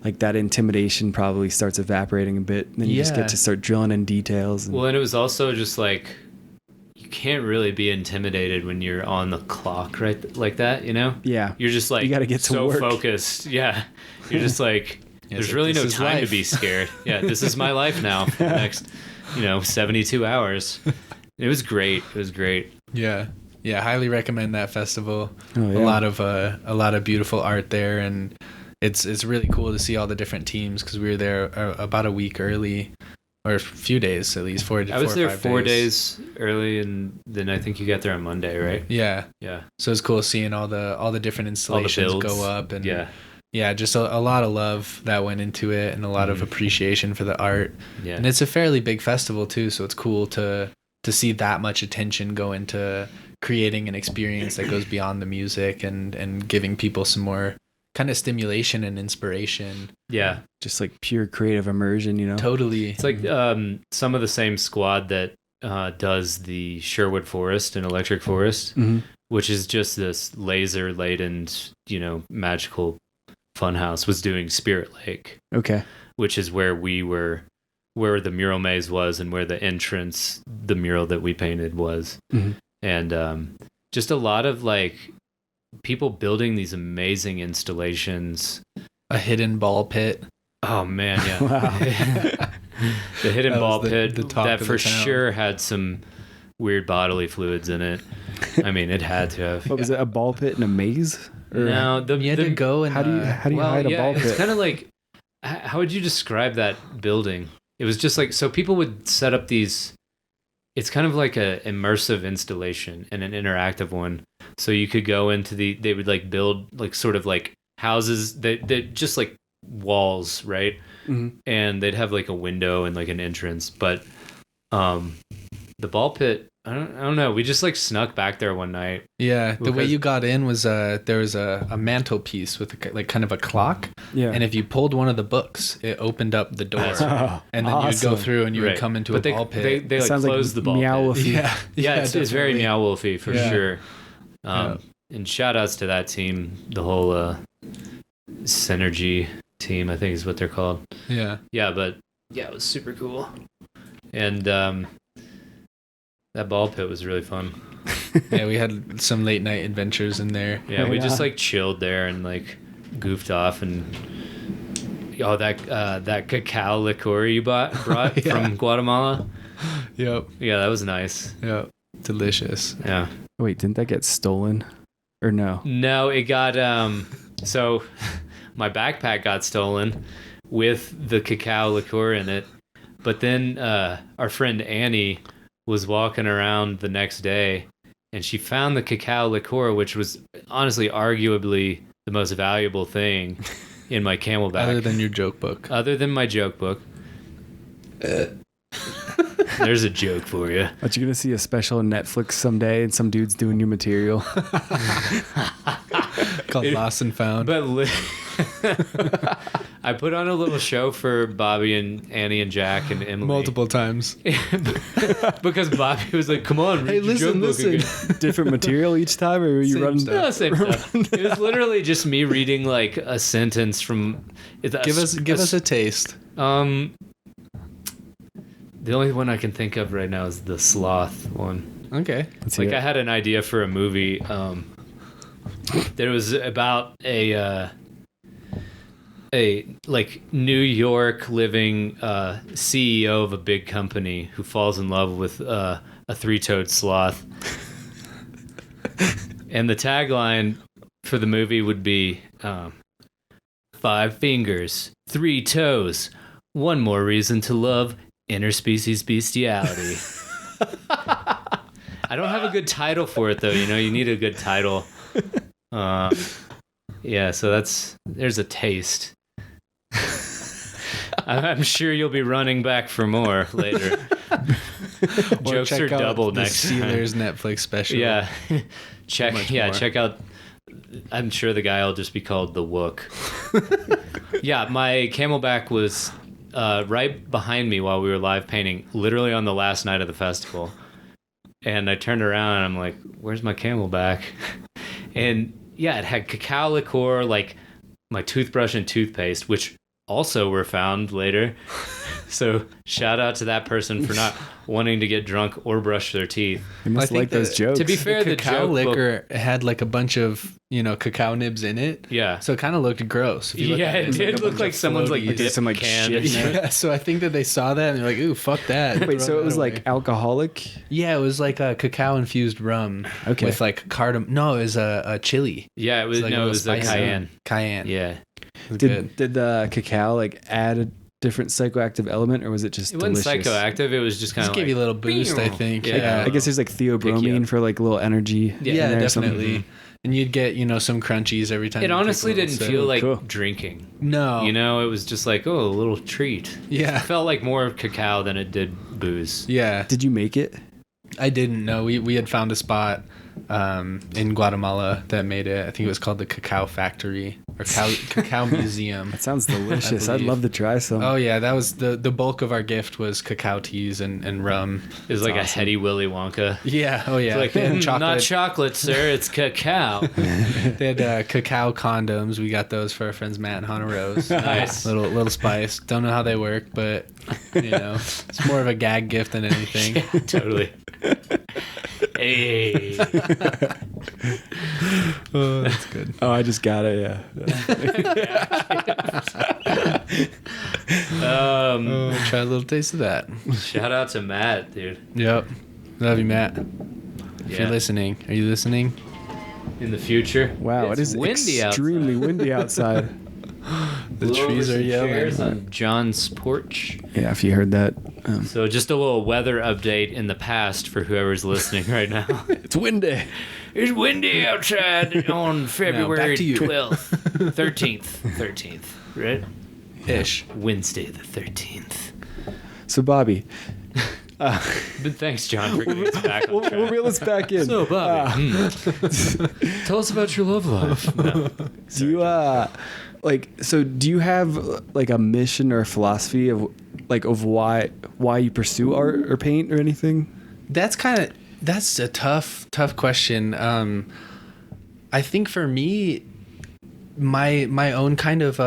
like that intimidation probably starts evaporating a bit. And then you just Yeah. get to start drilling in details. And, Well, and it was also just like, you can't really be intimidated when you're on the clock, right? Like that, yeah. You're just like, You gotta get to so work. focused. Yeah. You're just like, there's like, really this no is time life. to be scared. Yeah. This is my life now for the next, 72 hours. It was great. It was great. Yeah. Yeah. Highly recommend that festival. Oh, yeah. A lot of beautiful art there. And it's really cool to see all the different teams because we were there about a week early. Or a few days at least. I was there 4 days early, and then I think you got there on Monday, right? Yeah. Yeah. So it's cool seeing all the different installations builds. go up, and Yeah. just a lot of love that went into it, and a lot of appreciation for the art. Yeah. And it's a fairly big festival too, so it's cool to see that much attention go into creating an experience that goes beyond the music and giving people some more kind of stimulation and inspiration. Yeah. Just like pure creative immersion, Totally. It's like some of the same squad that does the Sherwood Forest and Electric Forest, which is just this laser laden, magical funhouse, was doing Spirit Lake. Okay. Which is where the mural maze was and where the entrance, the mural that we painted was. And just a lot of like people building these amazing installations. A hidden ball pit. Oh man, yeah. Wow. The hidden That was ball the pit talk that of for the town. sure had some weird bodily fluids in it. I mean, it had to have. What was it? A ball pit and a maze? Or No, You had to go and how do you hide a ball It's pit? kind of like, how would you describe that building? It was just like, so people would set up these, it's kind of like a immersive installation and an interactive one. So you could go into they would like build like sort of like houses that just like walls, right? And they'd have like a window and like an entrance. But the ball pit, I don't know. We just like snuck back there one night. Yeah, the way Because- you got in was there was a mantelpiece with like kind of a clock, Yeah. and if you pulled one of the books, it opened up the door, That's right. and then you'd go Awesome. through and you would Right. come into But a ball pit. They like Sounds like closed the ball pit. Meow-wolfy. yeah, It's very definitely. Meow Wolfy for Yeah. sure. And shout outs to that team, the whole Synergy team, I think is what they're called. Yeah, Yeah, but yeah, it was super cool. And that ball pit was really fun. yeah, we had some late night adventures in there. Yeah, we Yeah. just like chilled there and like goofed off and that cacao liqueur you brought Yeah. from Guatemala. Yep, Yeah, that was nice. yep, delicious. Yeah. Wait, didn't that get stolen? Or no? No, it got so my backpack got stolen with the cacao liqueur in it. But then our friend Annie was walking around the next day and she found the cacao liqueur, which was honestly arguably the most valuable thing in my Camelback. Other than your joke book. Other than my joke book. There's a joke for you. But you're gonna see a special on Netflix someday, and some dude's doing your material. Called Lost and Found. But I put on a little show for Bobby and Annie and Jack and Emily. Multiple times. Because Bobby was like, come on, read your joke book again. Different material each time, or were you Same running? stuff. No, same stuff. It was literally just me reading like a sentence from. Give us a taste. The only one I can think of right now is the sloth one. Okay. Like I had an idea for a movie. There was about a like New York living CEO of a big company who falls in love with a three-toed sloth. And the tagline for the movie would be 5 fingers, 3 toes, one more reason to love interspecies bestiality. I don't have a good title for it though. You need a good title. Yeah, so there's a taste. I'm sure you'll be running back for more later. Jokes are double next time. Steelers Netflix special. Yeah. Check more. out. I'm sure the guy will just be called the Wook. Yeah, my Camelback was right behind me while we were live painting, literally on the last night of the festival. And I turned around and I'm like, where's my Camelback? And yeah, it had cacao liqueur, like my toothbrush and toothpaste, which also were found later. So shout out to that person for not wanting to get drunk or brush their teeth. You must like those jokes. To be fair, the cacao joke liquor had like a bunch of cacao nibs in it. Yeah. So it kind of looked gross. If you look at it was did a look bunch like of someone's like floaties. dip some, like, can. shit in there. Yeah, so I think that they saw that and they're like, ooh, fuck that. Wait, Throw so it that was away. like alcoholic? Yeah, it was like a cacao infused rum. Okay. With like cardamom. No, it was a chili. Yeah, it was Like a it little was the spicy. cayenne. Cayenne. Yeah. It was good. Did the cacao like add a different psychoactive element, or was it just It wasn't delicious? psychoactive. It was just kind Just of gave you a little boost, I think. Yeah. I guess there's like Pick you theobromine up. for like a little energy. Yeah, in there or something. definitely. And you'd get, some crunchies every time. It you took honestly a little didn't sip. feel like Cool. drinking. No. It was just like, oh, a little treat. Yeah. It felt like more cacao than it did booze. Yeah. Did you make it? I didn't know. We had found a spot in Guatemala that made it. I think it was called the Cacao Factory or Cacao Museum. That sounds delicious. I I'd believe. love to try some. Oh yeah, that was the bulk of our gift was cacao teas and rum. It was like a awesome. heady Willy Wonka. Yeah. Oh yeah. It's like, They had not chocolate, sir. It's cacao. They had cacao condoms. We got those for our friends Matt and Hannah Rose. Nice. Little spice. Don't know how they work, but it's more of a gag gift than anything. Yeah, totally. Hey. Oh, that's good. Oh, I just got it. Yeah. Try a little taste of that. Shout out to Matt, dude. Yep. Love you, Matt. If Yeah. you're listening, are you listening? In the future. Wow, It's it is windy extremely outside. windy outside. The Blew over trees are some yelling. chairs on John's porch. Yeah, if you heard that. So just a little weather update in the past for whoever's listening right now. It's windy. It's windy outside on February to you. 12th. 13th, right? Ish. Wednesday the 13th. So, Bobby, But thanks, John, for getting us back on track. we'll reel us back in. So, Bobby, tell us about your love life. No. Do you do you have like a mission or a philosophy of why you pursue art or paint or anything? That's a tough question. I think for me, my own kind of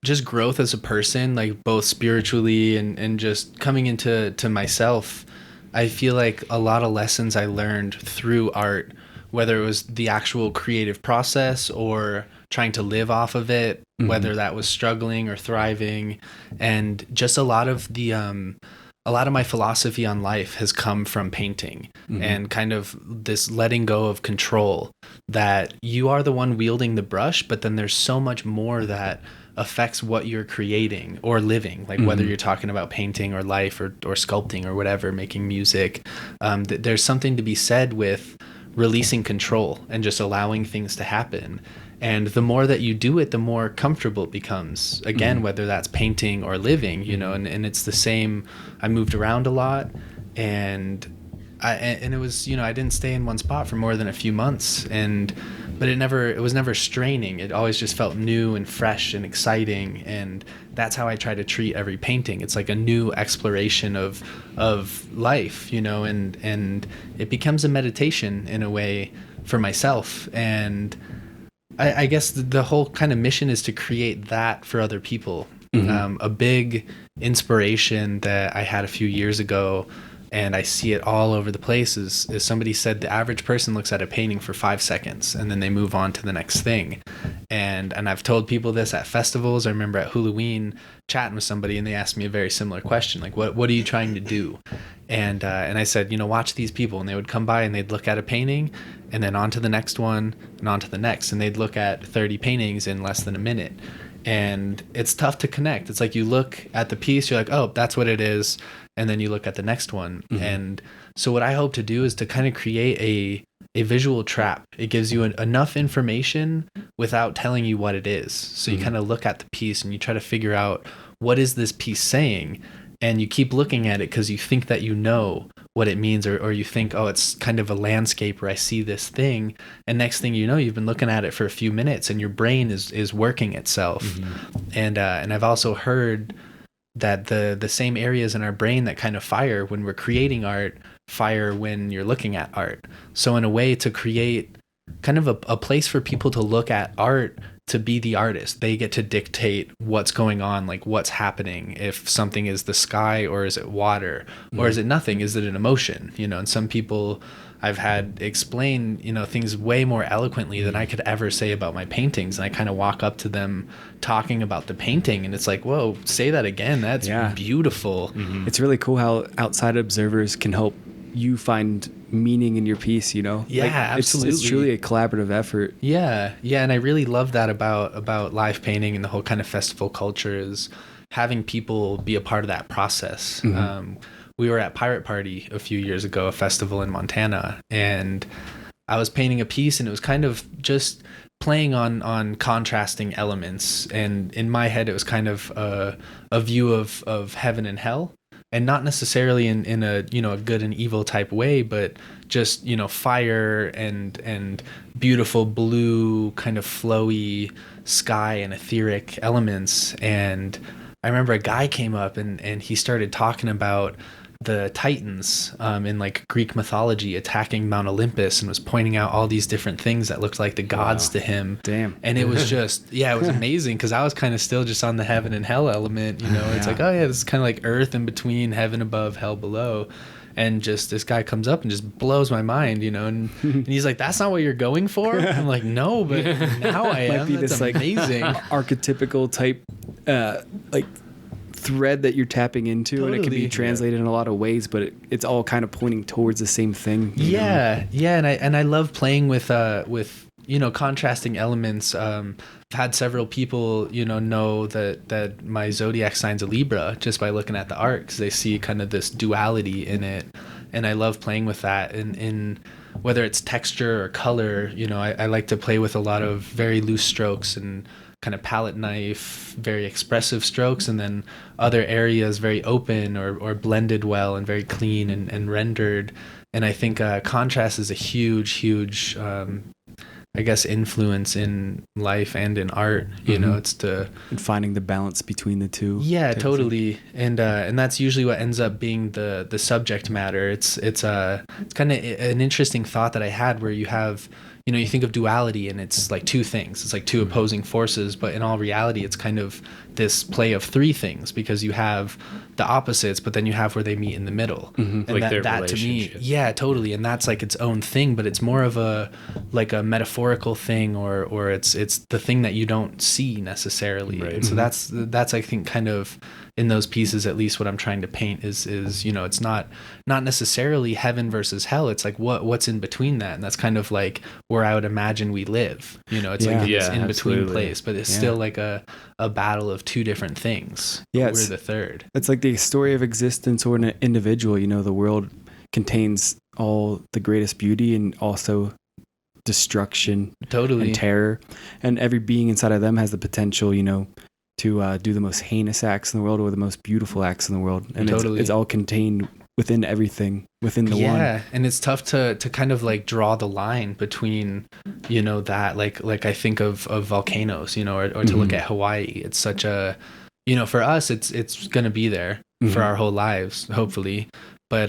just growth as a person, like both spiritually and just coming into myself, I feel like a lot of lessons I learned through art, whether it was the actual creative process or trying to live off of it, whether that was struggling or thriving, and just a lot of my philosophy on life has come from painting and kind of this letting go of control, that you are the one wielding the brush, but then there's so much more that affects what you're creating or living, like whether you're talking about painting or life or sculpting or whatever, making music. There's something to be said with releasing control and just allowing things to happen. And the more that you do it, the more comfortable it becomes. Again, whether that's painting or living, and it's the same. I moved around a lot, and it was, I didn't stay in one spot for more than a few months. but it was never straining. It always just felt new and fresh and exciting. And that's how I try to treat every painting. It's like a new exploration of life, and it becomes a meditation in a way for myself. And I guess the whole kind of mission is to create that for other people. A big inspiration that I had a few years ago, and I see it all over the place, is somebody said the average person looks at a painting for 5 seconds and then they move on to the next thing. And I've told people this at festivals. I remember at Halloween chatting with somebody and they asked me a very similar question, like, what are you trying to do? And I said, watch these people. And they would come by and they'd look at a painting and then on to the next one and on to the next. And they'd look at 30 paintings in less than a minute. And it's tough to connect. It's like you look at the piece, you're like, oh, that's what it is. And then you look at the next one. And so what I hope to do is to kind of create a visual trap. It gives you enough information without telling you what it is. So you kind of look at the piece and you try to figure out, what is this piece saying? And you keep looking at it because you think that you know what it means, or you think, oh, it's kind of a landscape where I see this thing. And next thing you know, you've been looking at it for a few minutes and your brain is working itself. And I've also heard that the same areas in our brain that kind of fire when we're creating art fire when you're looking at art. So in a way, to create kind of a place for people to look at art, to be the artist, they get to dictate what's going on, like what's happening, if something is the sky or is it water or is it nothing, is it an emotion, and some people I've had explain, things way more eloquently than I could ever say about my paintings. And I kind of walk up to them talking about the painting and it's like, whoa, say that again. That's beautiful. It's really cool how outside observers can help you find meaning in your piece, Yeah, absolutely. It's truly a collaborative effort. Yeah. And I really love that about live painting and the whole kind of festival culture, is having people be a part of that process. We were at Pirate Party a few years ago, a festival in Montana, and I was painting a piece and it was kind of just playing on contrasting elements. And in my head, it was kind of a view of heaven and hell. And not necessarily in a a good and evil type way, but just fire and beautiful blue kind of flowy sky and etheric elements. And I remember a guy came up and he started talking about the Titans in like Greek mythology attacking Mount Olympus, and was pointing out all these different things that looked like the gods to him. Damn. And it was just, it was amazing, because I was kind of still just on the heaven and hell element, It's like, oh yeah, this is kind of like earth in between, heaven above, hell below. And just this guy comes up and just blows my mind, and he's like, that's not what you're going for? I'm like, no, but now I am. Be That's this amazing. like archetypical type like thread that you're tapping into, and it can be translated in a lot of ways, but it's all kind of pointing towards the same thing. And I love playing with contrasting elements. I've had several people know that my zodiac sign's a Libra just by looking at the art, because they see kind of this duality in it, and I love playing with that. In whether it's texture or color, I like to play with a lot of very loose strokes and kind of palette knife, very expressive strokes, and then other areas very open or blended well and very clean and rendered. And I think contrast is a huge influence in life and in art. It's and finding the balance between the two. Yeah, totally. And that's usually what ends up being the subject matter. It's kind of an interesting thought that I had, where you have, you think of duality and it's like two things. It's like two opposing forces, but in all reality, it's kind of this play of three things, because you have the opposites, but then you have where they meet in the middle. And like that to me, totally. And that's like its own thing, but it's more of a metaphorical thing, or it's the thing that you don't see necessarily. Right. And so that's I think kind of in those pieces, at least what I'm trying to paint is it's not necessarily heaven versus hell. It's like what's in between that, and that's kind of like where I would imagine we live. It's like this in between place, but it's still like a battle of two different things. Yeah, we're the third. It's like the story of existence or an individual. The world contains all the greatest beauty and also destruction, and terror, and every being inside of them has the potential, to do the most heinous acts in the world or the most beautiful acts in the world, and it's all contained within everything, within the one. And it's tough to kind of like draw the line between that like I think of volcanoes, or to look at Hawaii. It's such a, for us, it's going to be there for our whole lives, hopefully. But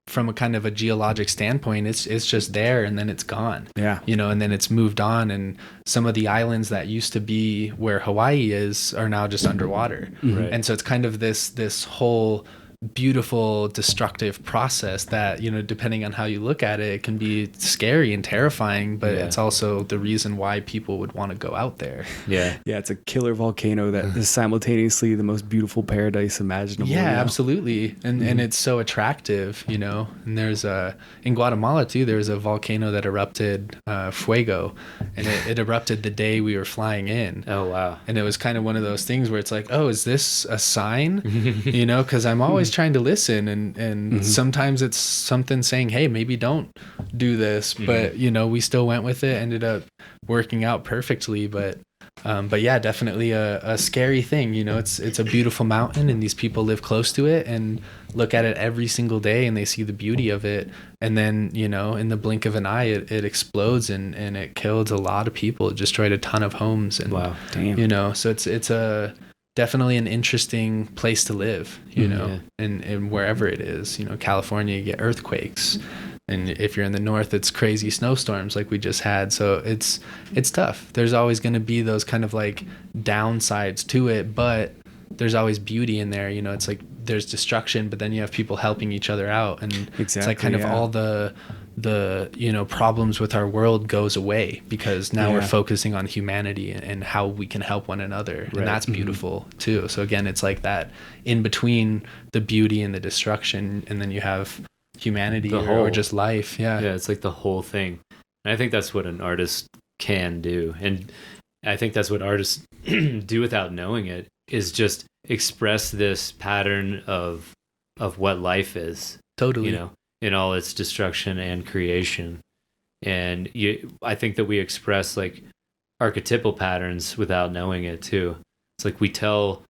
from a kind of a geologic standpoint, it's just there and then it's gone. Yeah. And then it's moved on, and some of the islands that used to be where Hawaii is are now just underwater. Right. And so it's kind of this whole beautiful destructive process that, depending on how you look at it, it can be scary and terrifying, but it's also the reason why people would want to go out there. Yeah. Yeah, it's a killer volcano that is simultaneously the most beautiful paradise imaginable. Yeah, absolutely. And it's so attractive, and there's in Guatemala too, there was a volcano that erupted, Fuego, and it erupted the day we were flying in. Oh, wow. And it was kind of one of those things where it's like, oh, is this a sign? Because I'm always trying to listen, and sometimes it's something saying, hey, maybe don't do this, but we still went with it, ended up working out perfectly. But yeah, definitely a scary thing. It's a beautiful mountain, and these people live close to it and look at it every single day, and they see the beauty of it, and then in the blink of an eye it explodes, and it killed a lot of people. It destroyed a ton of homes, and wow, damn. So it's a definitely an interesting place to live, and wherever it is, California, you get earthquakes, and if you're in the north, it's crazy snowstorms like we just had. So it's tough. There's always going to be those kind of like downsides to it, but there's always beauty in there. It's like there's destruction, but then you have people helping each other out, and it's like kind of all the problems with our world goes away, because now we're focusing on humanity and how we can help one another. Right. And that's beautiful too. So again, it's like that in between the beauty and the destruction, and then you have humanity or just life. Yeah, it's like the whole thing. And I think that's what an artist can do, and I think that's what artists do without knowing it, is just express this pattern of what life is. Totally. In all its destruction and creation. And I think that we express like archetypal patterns without knowing it too. It's like we tell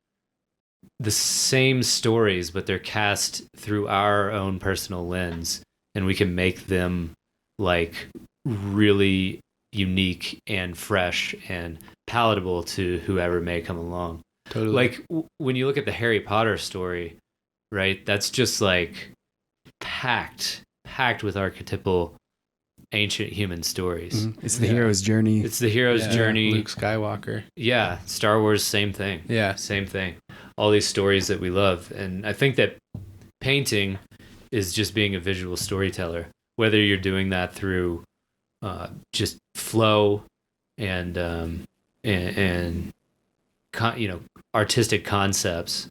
the same stories, but they're cast through our own personal lens, and we can make them like really unique and fresh and palatable to whoever may come along. Totally. Like when you look at the Harry Potter story, right? That's just like packed with archetypal ancient human stories. It's the hero's journey. It's the hero's journey. Luke Skywalker. Yeah, Star Wars, same thing. Yeah, same thing. All these stories that we love, and I think that painting is just being a visual storyteller. Whether you're doing that through just flow and artistic concepts,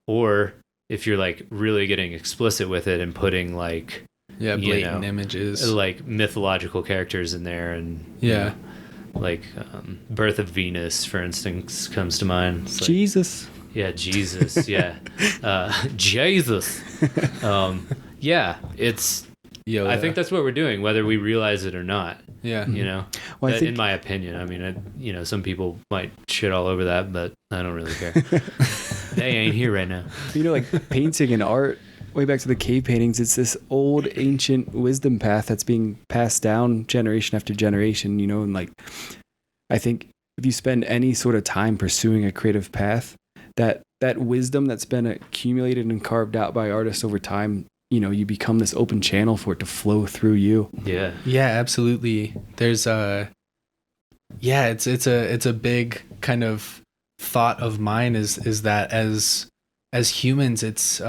or if you're like really getting explicit with it and putting like blatant images, like mythological characters in there, and like Birth of Venus, for instance, comes to mind. It's like, Jesus. Yeah, Jesus. Yeah, Jesus. It's. I think that's what we're doing, whether we realize it or not. Yeah. Well, in my opinion. I mean, some people might shit all over that, but I don't really care. They ain't here right now. Like painting and art, way back to the cave paintings, it's this old ancient wisdom path that's being passed down generation after generation, and like, I think if you spend any sort of time pursuing a creative path, that wisdom that's been accumulated and carved out by artists over time, you become this open channel for it to flow through you. Yeah. Yeah, absolutely. There's it's a big kind of thought of mine is that as humans, it's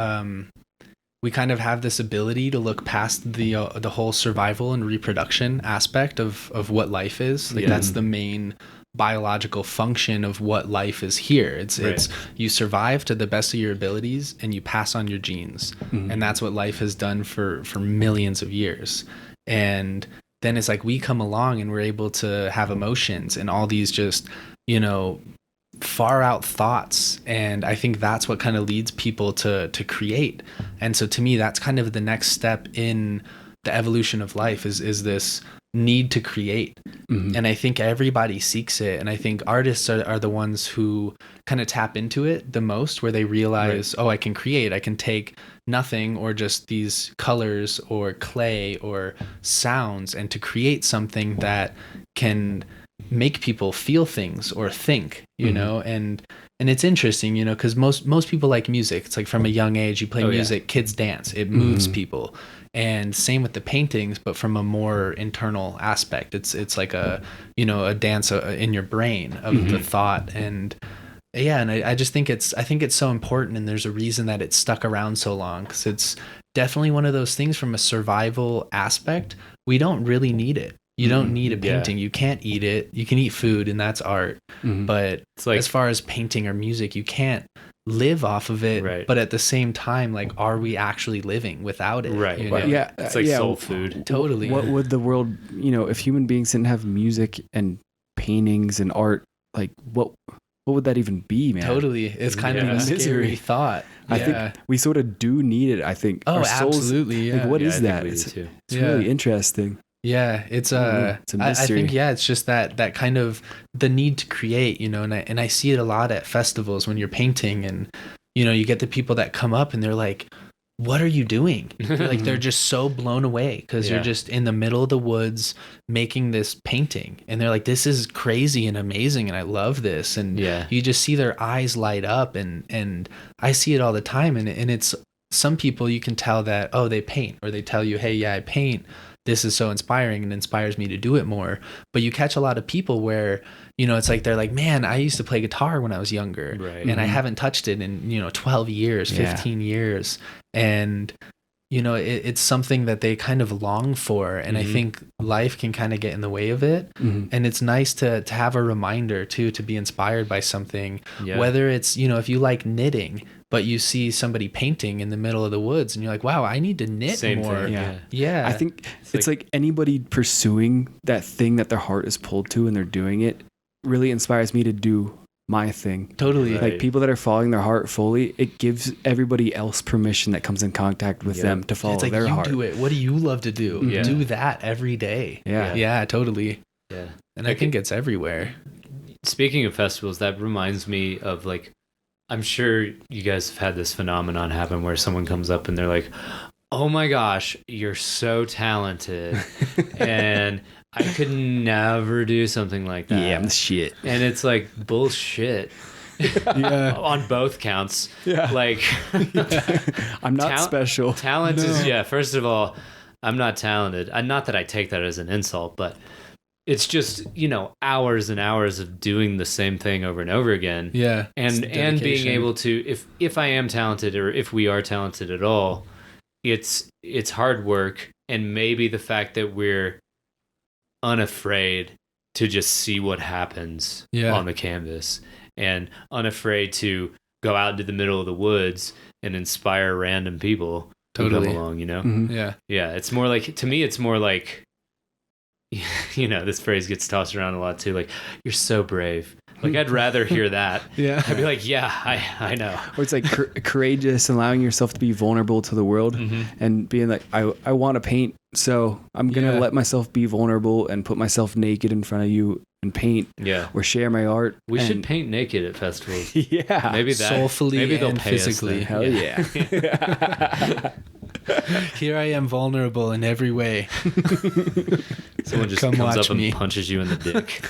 we kind of have this ability to look past the whole survival and reproduction aspect of what life is. Like that's the main biological function of what life is here. It's you survive to the best of your abilities and you pass on your genes. And that's what life has done for millions of years. And then it's like we come along and we're able to have emotions and all these just, far out thoughts. And I think that's what kind of leads people to create. And so to me, that's kind of the next step in the evolution of life is this need to create. And I think everybody seeks it, and I think artists are the ones who kind of tap into it the most, where they realize, oh, I can create, I can take nothing or just these colors or clay or sounds and to create something that can make people feel things or think, you know. And it's interesting, you know, because most people like music. It's like from a young age, you play music, kids dance, it moves people. And same with the paintings, but from a more internal aspect. It's like a, you know, a dance in your brain of the thought. And yeah, and I just think I think it's so important, and there's a reason that it's stuck around so long, because it's definitely one of those things from a survival aspect. We don't really need it. You don't need a painting. You can't eat it. You can eat food, and that's art. But it's like, as far as painting or music, you can't live off of it. Right. But at the same time, like, are we actually living without it? Right. You know? Yeah. It's like soul food. Totally. What would the world, you know, if human beings didn't have music and paintings and art, like what would that even be, man? Totally. It's kind of a Misery. scary thought. I think we sort of do need it. I think. Oh, Our souls, absolutely. Yeah. Like, what is I that? think we It's do too. really interesting. Yeah, it's a I mystery. think it's just that kind of the need to create, you know, and I see it a lot at festivals when you're painting, and you know, you get the people that come up and they're like, what are you doing? Like, they're just so blown away because you're just in the middle of the woods making this painting, and they're like, this is crazy and amazing, and I love this. And you just see their eyes light up, and I see it all the time, and it's, some people you can tell that, oh, they paint, or they tell you, hey, yeah, I paint. This is so inspiring and inspires me to do it more. But you catch a lot of people where, you know, it's like, they're like, man, I used to play guitar when I was younger, and I haven't touched it in, you know, 12 years, 15 years. And, you know, it's something that they kind of long for. And I think life can kind of get in the way of it. And it's nice to have a reminder too, to be inspired by something, whether it's, you know, if you like knitting, but you see somebody painting in the middle of the woods and you're like, wow, I need to knit more. Thing, yeah. I think it's like anybody pursuing that thing that their heart is pulled to and they're doing it really inspires me to do my thing. Totally. Like, people that are following their heart fully, it gives everybody else permission that comes in contact with them to follow it's like, their heart. Do it. What do you love to do? Do that every day. Yeah, totally. Yeah. And I think it's everywhere. Speaking of festivals, that reminds me of, like, I'm sure you guys have had this phenomenon happen where someone comes up and they're like, oh my gosh, you're so talented. And I could never do something like that. Yeah, I'm the shit. And it's like, bullshit. On both counts. Yeah. Like, I'm not special. Talent is, first of all, I'm not talented. Not that I take that as an insult, but it's just, you know, hours and hours of doing the same thing over and over again. Yeah. And being able to, if I am talented, or if we are talented at all, it's hard work, and maybe the fact that we're unafraid to just see what happens on the canvas, and unafraid to go out into the middle of the woods and inspire random people to come along, you know? Yeah. Yeah. It's more like, to me, it's more like, you know, this phrase gets tossed around a lot too. Like, you're so brave. Like, I'd rather hear that. I'd be like, yeah, I know. Or it's like courageous, allowing yourself to be vulnerable to the world, and being like, I want to paint, so I'm going to let myself be vulnerable and put myself naked in front of you and paint or share my art. We should paint naked at festivals. Yeah. Maybe that. Soulfully maybe they'll and pay physically. us Hell yeah. Here I am, vulnerable in every way. Someone just Come comes watch up me. and punches you in the dick.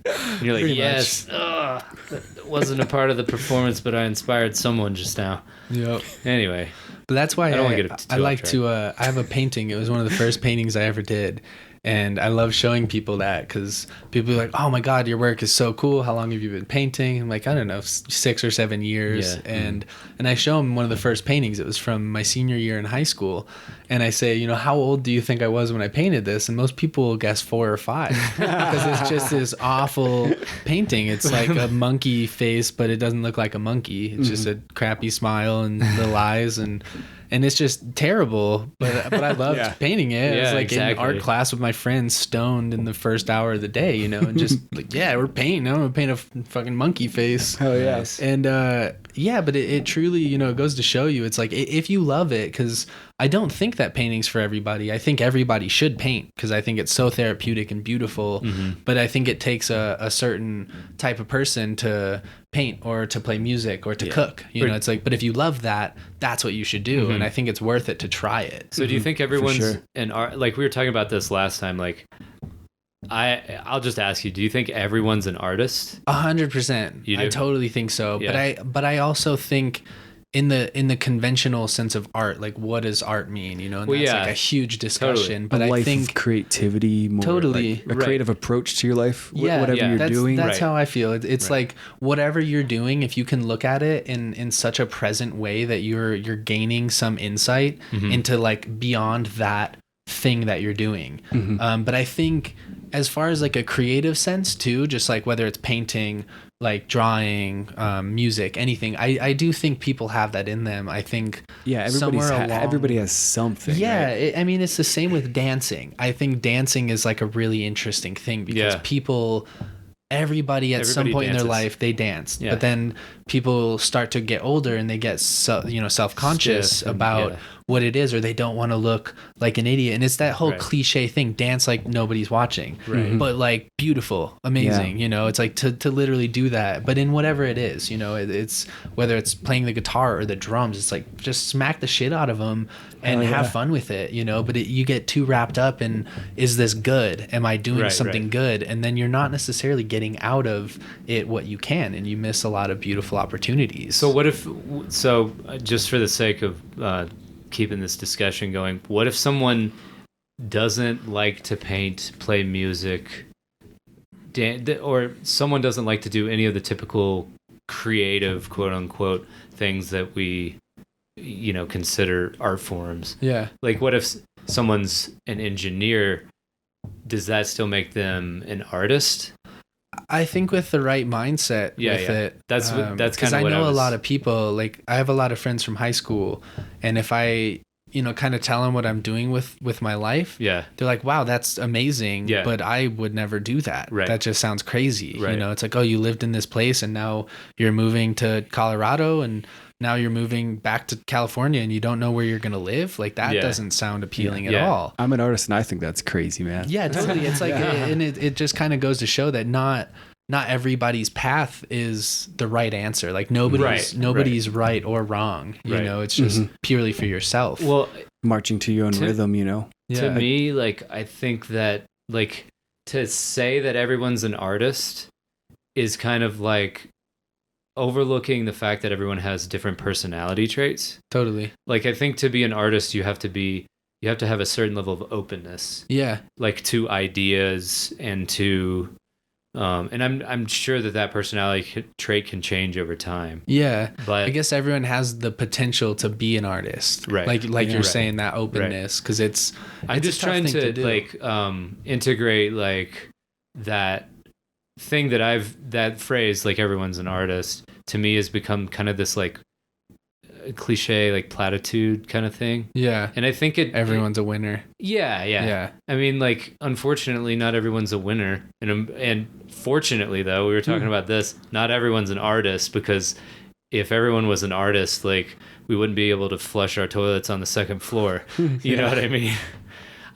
And you're like, Pretty yes, that wasn't a part of the performance, but I inspired someone just now. Yep. Anyway. But that's why I don't want to get too I like off to, I have a painting. It was one of the first paintings I ever did. And I love showing people that, because people are like, oh my God, your work is so cool. How long have you been painting? I'm like, I don't know, 6 or 7 years. Yeah. And I show them one of the first paintings. It was from my senior year in high school. And I say, you know, how old do you think I was when I painted this? And most people will guess 4 or 5, because it's just this awful painting. It's like a monkey face, but it doesn't look like a monkey. It's just a crappy smile and little eyes, and it's just terrible, but I loved painting it. It was like in art class with my friends, stoned in the first hour of the day, you know, and just like, we're painting. I'm gonna paint a fucking monkey face. Oh yes. And but it truly, you know, it goes to show you, it's like, if you love it, because I don't think that painting's for everybody. I think everybody should paint because I think it's so therapeutic and beautiful. But I think it takes a certain type of person to paint or to play music or to cook. You know, it's like, but if you love that, that's what you should do. And I think it's worth it to try it. So do you think everyone's an art? Like we were talking about this last time, like I'll just ask you, do you think everyone's an artist? 100%. You do? I totally think so. Yeah. But I also think in the conventional sense of art, like what does art mean? You know, and that's like a huge discussion. Totally. But I think think creativity, more totally like a creative approach to your life. Whatever you're doing. That's how I feel. It's like whatever you're doing, if you can look at it in such a present way that you're gaining some insight into like beyond that thing that you're doing. But I think as far as like a creative sense too, just like whether it's painting, like drawing, music, anything, I do think people have that in them. I think everybody has something. Yeah, right? I mean, it's the same with dancing. I think dancing is like a really interesting thing because everybody at some point dances in their life they dance, but then people start to get older and they get self-conscious about what it is, or they don't want to look like an idiot. And it's that whole cliche thing, dance like nobody's watching, but like beautiful, amazing, you know, it's like to literally do that. But in whatever it is, you know, it's whether it's playing the guitar or the drums, it's like just smack the shit out of them and have fun with it, you know. But you get too wrapped up in, is this good? Am I doing something good? And then you're not necessarily getting out of it what you can, and you miss a lot of beautiful opportunities. So what if, just for the sake of keeping this discussion going, what if someone doesn't like to paint, play music, or someone doesn't like to do any of the typical creative, quote unquote, things that we, you know, consider art forms? Yeah. Like what if someone's an engineer? Does that still make them an artist? I think with the right mindset it. That's kind of because I know a lot of people, like I have a lot of friends from high school, and if I, you know, kind of tell them what I'm doing with my life, they're like, wow, that's amazing, but I would never do that. That just sounds crazy. You know, it's like, oh, you lived in this place and now you're moving to Colorado and now you're moving back to California and you don't know where you're going to live. Like that doesn't sound appealing at all. I'm an artist and I think that's crazy, man. Yeah, totally. It's like, and it just kind of goes to show that not everybody's path is the right answer. Like nobody's right or wrong. You know, it's just purely for yourself. Well, marching to your own rhythm, you know. To me, like I think that like to say that everyone's an artist is kind of like overlooking the fact that everyone has different personality traits. Totally. Like I think to be an artist you have to have a certain level of openness. Yeah. Like to ideas and to and I'm sure that personality trait can change over time. Yeah. But I guess everyone has the potential to be an artist. Right. Like you're saying, that openness, because I'm just trying to like integrate like that thing that phrase, like everyone's an artist, to me has become kind of this like cliche, like platitude kind of thing. Yeah. And I think everyone's a winner. Yeah. I mean, like, unfortunately, not everyone's a winner. And fortunately, though, we were talking about this, not everyone's an artist, because if everyone was an artist, like, we wouldn't be able to flush our toilets on the second floor. You know what I mean?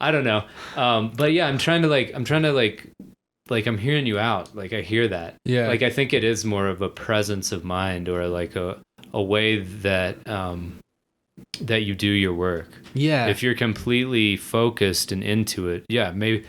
I don't know. But yeah, I'm hearing you out. Like, I hear that. Yeah. Like, I think it is more of a presence of mind, or like a way that that you do your work. Yeah. If you're completely focused and into it, yeah, maybe.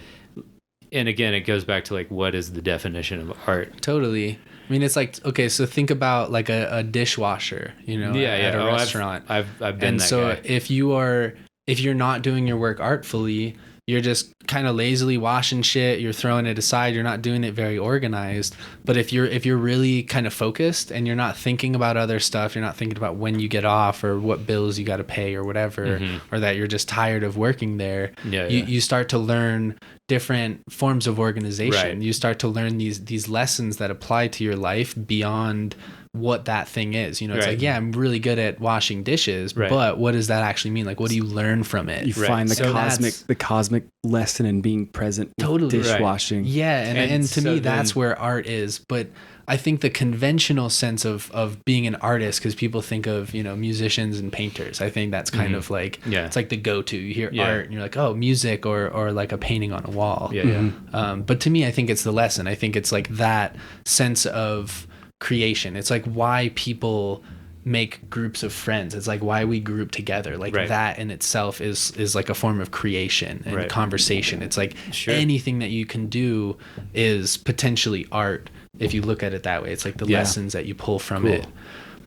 And again, it goes back to like, what is the definition of art? Totally. I mean, it's like, okay, so think about like a dishwasher, you know, at a restaurant. I've been and that so guy. if you're not doing your work artfully, you're just kind of lazily washing shit, you're throwing it aside, you're not doing it very organized. But if you're really kind of focused and you're not thinking about other stuff, you're not thinking about when you get off or what bills you got to pay or whatever, or that you're just tired of working there, you start to learn different forms of organization. Right. You start to learn these lessons that apply to your life beyond what that thing is. You know, it's Right. like, yeah, I'm really good at washing dishes, Right. but what does that actually mean? Like, what do you learn from it? You Right. find the So cosmic lesson in being present with Totally. Right. dishwashing. Yeah, and to so me, that's where art is. But I think the conventional sense of being an artist, because people think of, you know, musicians and painters. I think that's kind of like, Yeah. it's like the go-to. You hear Yeah. art and you're like, oh, music or like a painting on a wall. Yeah, yeah. But to me, I think it's the lesson. I think it's like that sense of creation. It's like why people make groups of friends. It's like why we group together. Like Right. that in itself is like a form of creation and Right. conversation. It's like Sure. anything that you can do is potentially art if you look at it that way. It's like the Yeah. lessons that you pull from Cool. it.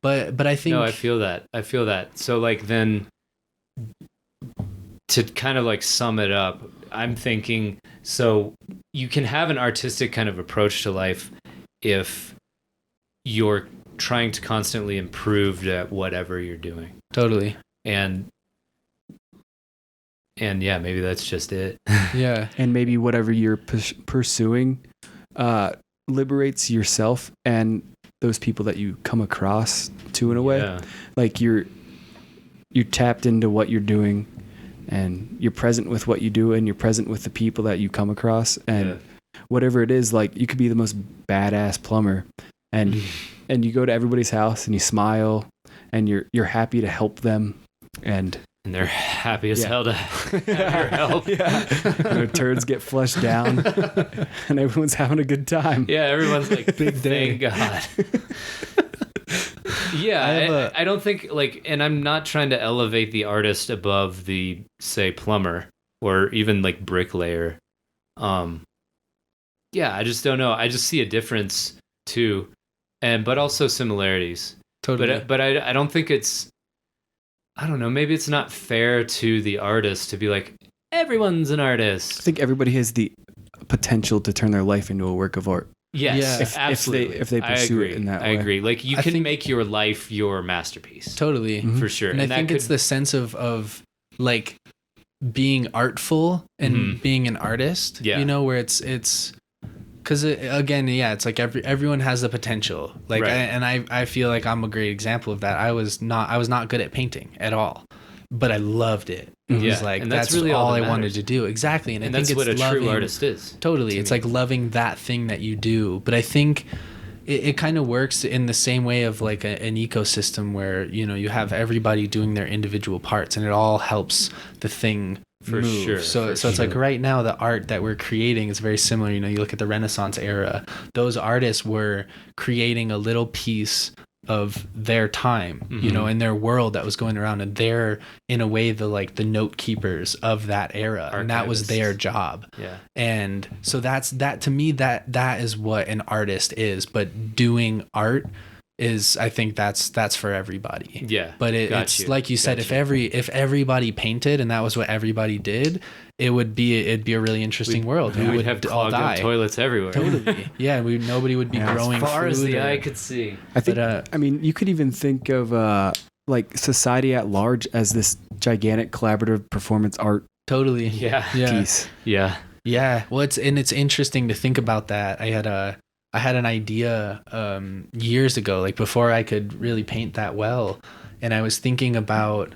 But I think No, I feel that. So like then to kind of like sum it up, I'm thinking, so you can have an artistic kind of approach to life if you're trying to constantly improve at whatever you're doing. totally. And yeah, maybe that's just it. Yeah. And maybe whatever you're pursuing liberates yourself and those people that you come across to, in a way. Yeah. Like you're tapped into what you're doing, and you're present with what you do, and you're present with the people that you come across, and Yeah. whatever it is, like you could be the most badass plumber, and you go to everybody's house and you smile and you're happy to help them, and And they're happy as Yeah. hell to have your help. yeah, their turds get flushed down and everyone's having a good time. Yeah, everyone's like, Big day. thank God. Yeah, I don't think, like, and I'm not trying to elevate the artist above the, say, plumber or even like bricklayer. Yeah, I just don't know. I just see a difference too, but also similarities. Totally. But I don't think it's, I don't know, maybe it's not fair to the artist to be like, everyone's an artist. I think everybody has the potential to turn their life into a work of art. Yes, Yeah. absolutely. if they I pursue it agree. in that I way. agree. Like you I can think- make your life your masterpiece. Totally. For sure. And I that think it's could- the sense of like being artful and Mhm. being an artist. Yeah. You know, where it's because again, yeah, it's like everyone has the potential. Like, Right. I feel like I'm a great example of that. I was not good at painting at all, but I loved it. It Yeah, was like and that's that's really all all I that wanted matters. to do. Exactly, and I and think that's what it's a true loving, artist is. Totally. to It's me. like loving that thing that you do. But I think it kind of works in the same way of like an ecosystem where, you know, you have everybody doing their individual parts and it all helps the thing For move. sure, So for it's like sure. right now the art that we're creating is very similar. You know, you look at the Renaissance era, those artists were creating a little piece of their time, you know, in their world that was going around, and they're in a way the note keepers of that era, and that was their Archivists. job. Yeah. And so that's to me that is what an artist is. But doing art is, I think that's for everybody. Yeah. But Got it's you. like you said, Got if everybody painted and that was what everybody did, it'd be a really interesting world. We We'd would have all clogged up die. toilets everywhere. Totally. Yeah, nobody would be Yeah, as growing As far as food the or- eye could see. I think, But, I mean, you could even think of like society at large as this gigantic collaborative performance art Totally. Yeah. Yeah. piece. Yeah. Yeah. Well, it's interesting to think about that. I had an idea years ago, like before I could really paint that well, and I was thinking about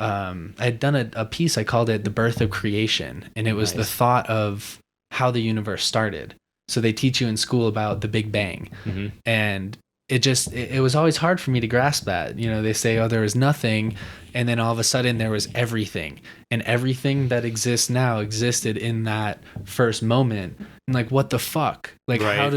I'd done a piece. I called it "The Birth of Creation," and it was the Nice. thought of how the universe started. So they teach you in school about the Big Bang, Mhm. and it was always hard for me to grasp that. You know, they say, oh, there was nothing, and then all of a sudden there was everything, and everything that exists now existed in that first moment. And like, what the fuck? Like, Right. how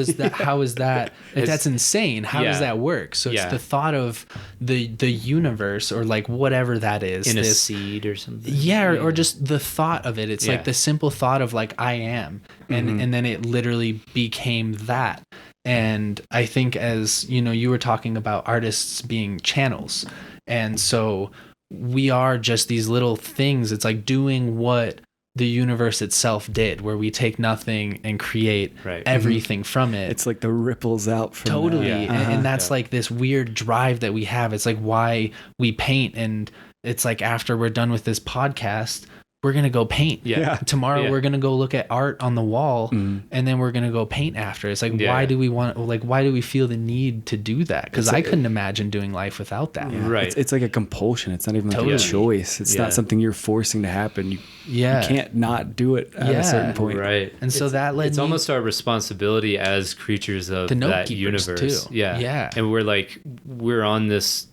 is that? Like, that's insane. How does Yeah. that work? So Yeah. it's the thought of the universe, or like whatever that is. In a this, seed or something. yeah, or just the thought of it. It's Yeah. like the simple thought of like, I am. And then it literally became that. And I think, as you know, you were talking about artists being channels. And so we are just these little things. It's like doing what the universe itself did, where we take nothing and create Right. everything from it. It's like the ripples out from Totally. that. Yeah. And that's Yeah. like this weird drive that we have. It's like why we paint. And it's like after we're done with this podcast, we're going to go paint. Yeah. Tomorrow we're going to go look at art on the wall and then we're going to go paint after. It's like, why do we feel the need to do that? Because I couldn't imagine doing life without that. Yeah. Right. It's like a compulsion. It's not even like a choice. It's not something you're forcing to happen. You can't not do it at a certain point. Right. And so that led it's me, almost our responsibility as creatures of that universe. Too. Yeah. Yeah. And we're on this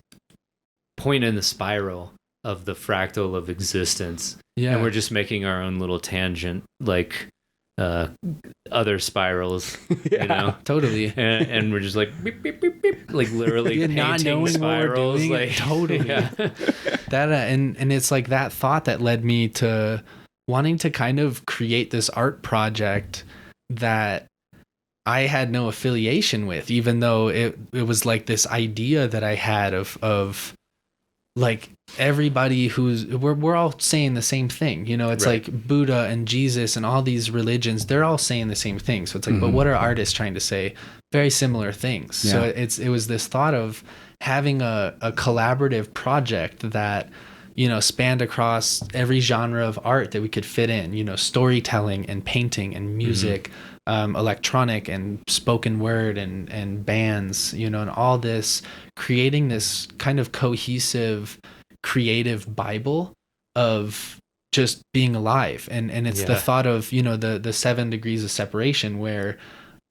point in the spiral of the fractal of existence. Yeah. And we're just making our own little tangent, like other spirals, you know? Totally. And we're just like beep, beep, beep, beep, like literally painting not knowing spirals. what we're doing. Like Totally. Yeah. That and it's like that thought that led me to wanting to kind of create this art project that I had no affiliation with, even though it was like this idea that I had of like everybody we're all saying the same thing, you know. It's like Buddha and Jesus and all these religions, they're all saying the same thing. So it's like, but what are artists trying to say? Very similar things. So it was this thought of having a collaborative project that, you know, spanned across every genre of art that we could fit in, you know, storytelling and painting and music, electronic and spoken word and bands, you know, and all this, creating this kind of cohesive creative Bible of just being alive. And it's the thought of, you know, the 7 degrees of separation, where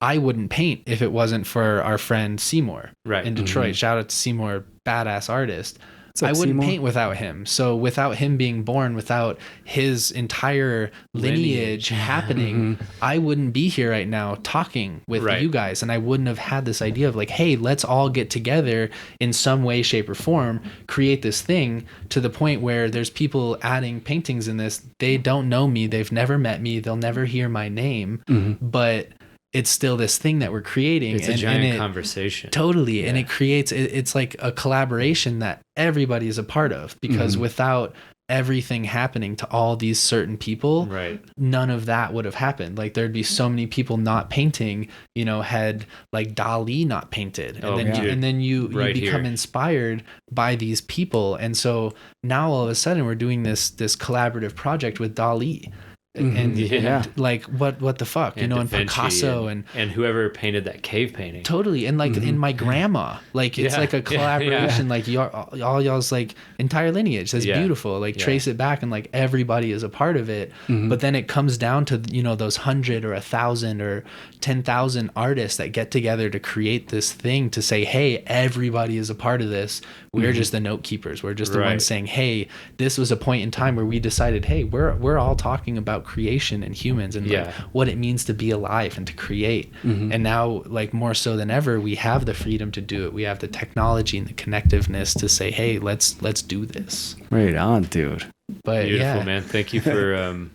I wouldn't paint if it wasn't for our friend Seymour in Detroit. Shout out to Seymour, badass artist. I wouldn't paint without him. So without him being born, without his entire lineage happening, I wouldn't be here right now talking with you guys. And I wouldn't have had this idea of like, hey, let's all get together in some way, shape, or form, create this thing, to the point where there's people adding paintings in this. They don't know me. They've never met me. They'll never hear my name. But it's still this thing that we're creating. It's a giant conversation. Totally. And it creates, it's like a collaboration that everybody is a part of, because without everything happening to all these certain people, none of that would have happened. Like there'd be so many people not painting, you know, had like Dali not painted. And then you become inspired by these people. And so now all of a sudden we're doing this collaborative project with Dali. And like what the fuck, you know, and Picasso and whoever painted that cave painting. Totally. And like in my grandma, like it's like a collaboration, like all y'all's like entire lineage. That's beautiful. Like trace it back, and like everybody is a part of it. But then it comes down to, you know, those 100 or 1,000 or 10,000 artists that get together to create this thing, to say, hey, everybody is a part of this. We're just the note keepers. We're just the ones saying, hey, this was a point in time where we decided, hey, we're all talking about creation and humans and like what it means to be alive and to create. And now, like more so than ever, we have the freedom to do it. We have the technology and the connectiveness to say, hey, let's do this. Right on, dude. But beautiful, man. Thank you for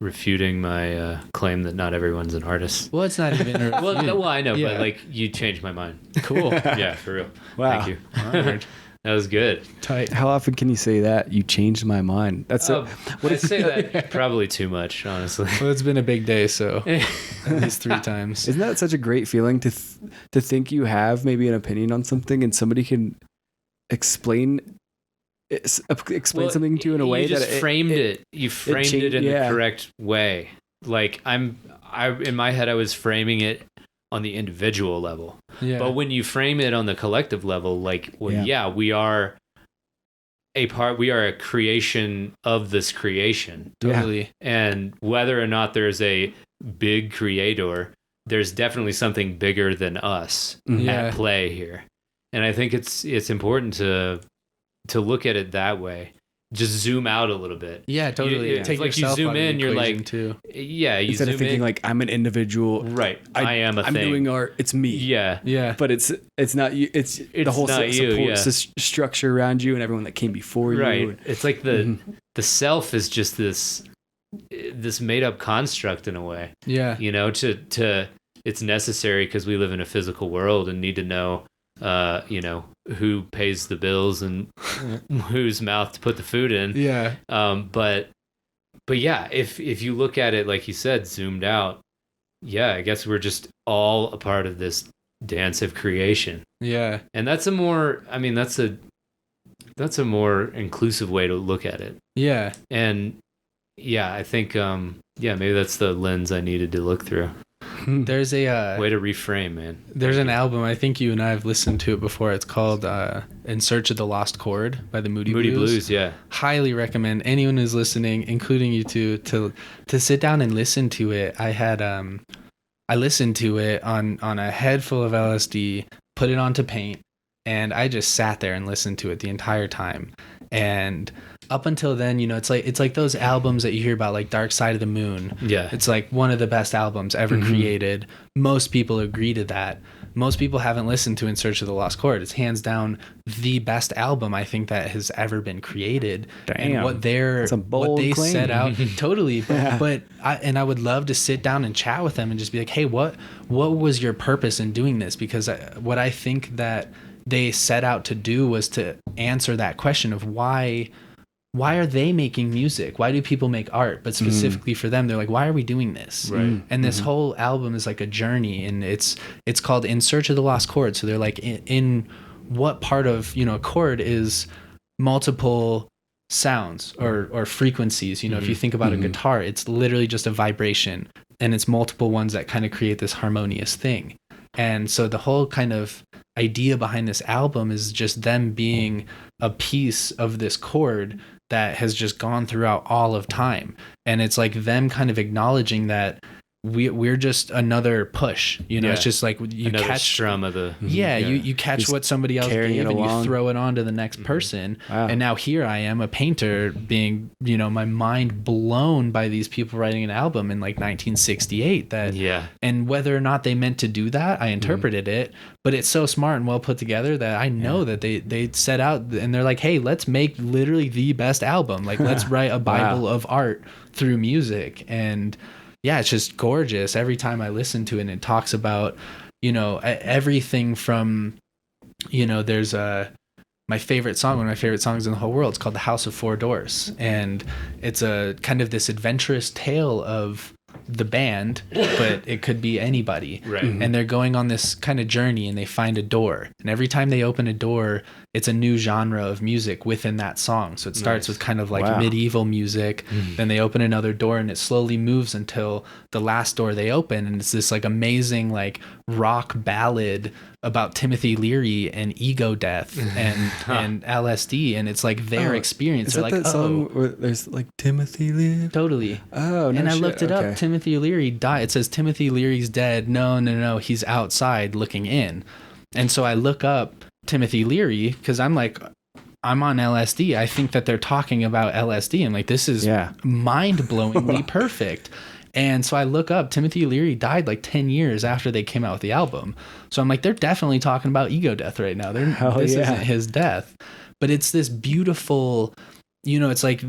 refuting my claim that not everyone's an artist. Well, it's not even well, I know, but like you changed my mind. Cool. Yeah, for real. Wow. Thank you. That was good. Tight. How often can you say that? You changed my mind. That's I say that probably too much, honestly. Well, it's been a big day, so at least 3 times. Isn't that such a great feeling to think you have maybe an opinion on something and somebody can explain something to you in a way you that just framed it. You framed it in the correct way. Like I in my head I was framing it on the individual level. Yeah. But when you frame it on the collective level, like, well, we are a creation of this creation. Totally. And whether or not there's a big creator, there's definitely something bigger than us at play here. And I think it's important to look at it that way. Just zoom out a little bit. Yeah, totally. Take like you zoom in, you're like, too. You instead of thinking like I'm an individual, right? I am a thing. I'm doing art. It's me. Yeah. But it's not you. It's the whole support structure around you and everyone that came before you. Right. It's like the self is just this made up construct in a way. Yeah. You know, to it's necessary because we live in a physical world and need to know. You know, who pays the bills and whose mouth to put the food in. Yeah. But yeah, if you look at it, like you said, zoomed out, I guess we're just all a part of this dance of creation. Yeah. And that's a more inclusive way to look at it. Yeah. And yeah, I think maybe that's the lens I needed to look through. There's a way to reframe, man. There's an album, I think you and I have listened to it before. It's called In Search of the Lost Chord by the Moody Blues. Yeah. Highly recommend anyone who's listening, including you two, to sit down and listen to it. I listened to it on a head full of LSD, put it onto paint, and I just sat there and listened to it the entire time. And up until then, it's like those albums that you hear about, like Dark Side of the Moon. Yeah. It's like one of the best albums ever created. Most people agree to that. Most people haven't listened to In Search of the Lost Chord. It's hands down the best album I think that has ever been created. Damn. And what they claim. set out, totally. Yeah. But I would love to sit down and chat with them and just be like, hey, what was your purpose in doing this? Because what I think that they set out to do was to answer that question of why are they making music? Why do people make art? But specifically for them, they're like, why are we doing this? Right. And this whole album is like a journey, and it's called In Search of the Lost Chord. So they're like, in what part of, a chord is multiple sounds or frequencies? If you think about a guitar, it's literally just a vibration, and it's multiple ones that kind of create this harmonious thing. And so the whole kind of idea behind this album is just them being a piece of this chord that has just gone throughout all of time. And it's like them kind of acknowledging that we're just another push, it's just like you another catch strum of the you catch Just what somebody else carrying gave it and you along. throw it on to the next person. Wow. And now here I am, a painter, being my mind blown by these people writing an album in like 1968 and whether or not they meant to do that, I interpreted it, but it's so smart and well put together that I know that they set out and they're like, hey, let's make literally the best album, like let's write a Bible of art through music. And yeah, it's just gorgeous every time I listen to it. And it talks about, everything from, there's my favorite song, one of my favorite songs in the whole world. It's called The House of Four Doors. And it's a kind of this adventurous tale of the band, but it could be anybody. Right. And they're going on this kind of journey and they find a door. And every time they open a door, it's a new genre of music within that song. So it starts with kind of like medieval music. Then they open another door and it slowly moves until the last door they open. And it's this like amazing like rock ballad about Timothy Leary and ego death and LSD. And it's like their experience. Is They're that like, that song where there's like Timothy Leary? Totally. Oh, no and I shit. looked it up. Timothy Leary died. It says Timothy Leary's dead. No. He's outside looking in. And so I look up Timothy Leary because I'm like, I'm on LSD. I think that they're talking about LSD. I'm like, this is mind-blowingly perfect. And so I look up, Timothy Leary died like 10 years after they came out with the album. So I'm like, they're definitely talking about ego death right now. This isn't his death. But it's this beautiful, it's like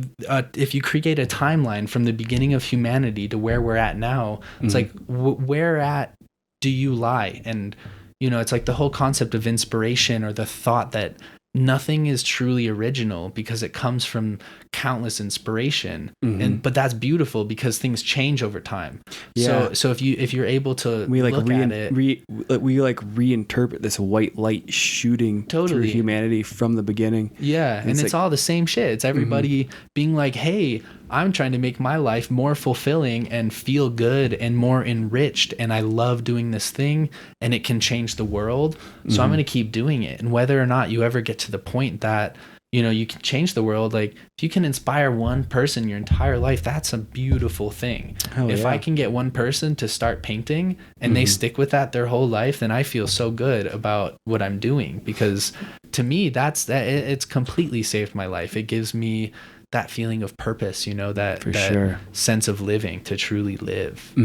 if you create a timeline from the beginning of humanity to where we're at now, it's like, where at do you lie? And, it's like the whole concept of inspiration or the thought that nothing is truly original because it comes from countless inspiration. But that's beautiful because things change over time. So if you're able to look at it, we reinterpret this white light shooting through humanity from the beginning. And it's all the same shit. It's everybody being like, hey, I'm trying to make my life more fulfilling and feel good and more enriched, and I love doing this thing and it can change the world, so I'm going to keep doing it. And whether or not you ever get to the point that you can change the world, like if you can inspire one person your entire life, that's a beautiful thing. If I can get one person to start painting and they stick with that their whole life, then I feel so good about what I'm doing, because to me it's completely saved my life. It gives me that feeling of purpose, that sense of living, to truly live,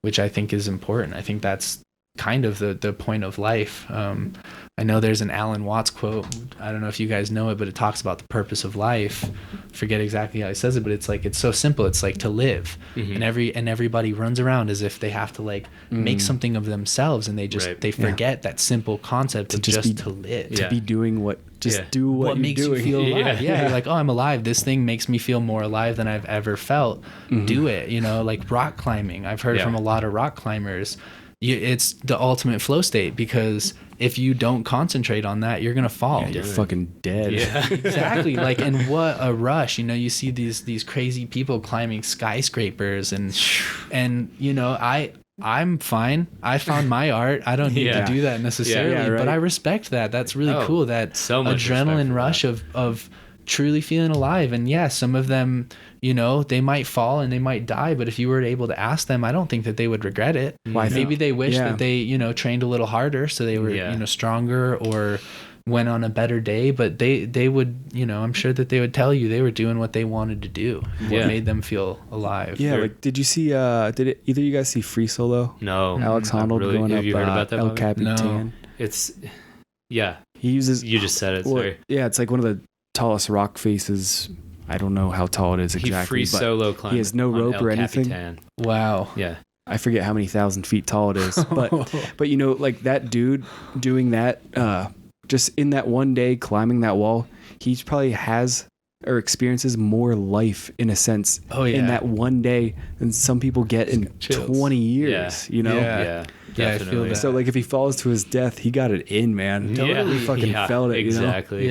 which I think is important. I think that's kind of the point of life. I know there's an Alan Watts quote. I don't know if you guys know it, but it talks about the purpose of life. Forget exactly how he says it, but it's like, it's so simple. It's like to live, and everybody runs around as if they have to like make something of themselves, and they just they forget that simple concept of just to live, to be doing what do what makes doing. You feel alive. You're like, oh, I'm alive. This thing makes me feel more alive than I've ever felt. Do it. Like rock climbing. I've heard from a lot of rock climbers. It's the ultimate flow state because if you don't concentrate on that, you're gonna fall. Yeah, you're fucking dead. Yeah. Exactly. Like, and what a rush, you see these crazy people climbing skyscrapers and I'm fine. I found my art. I don't need to do that necessarily, Yeah, right. but I respect that. That's really cool. That so much adrenaline rush of truly feeling alive. And yeah, some of them, they might fall and they might die, but if you were able to ask them, I don't think that they would regret it. Well, Maybe they wish that they, trained a little harder so they were, stronger or went on a better day, but they would, I'm sure that they would tell you they were doing what they wanted to do, what made them feel alive. Yeah, like did you see either of you guys see Free Solo? No. Alex Honnold going have up you heard about that, El Bobby? Capitan. No. He uses You just said it, sorry. Yeah, it's like one of the tallest rock faces. I don't know how tall it is exactly. He free solo climbed. He has no rope or anything. Capitan. Wow. Yeah. I forget how many thousand feet tall it is, but like that dude doing that, just in that one day climbing that wall, he probably has or experiences more life in a sense in that one day than some people get in 20 years. Yeah. I feel that. So like if he falls to his death, he got it in, man. Totally fucking felt it. Exactly.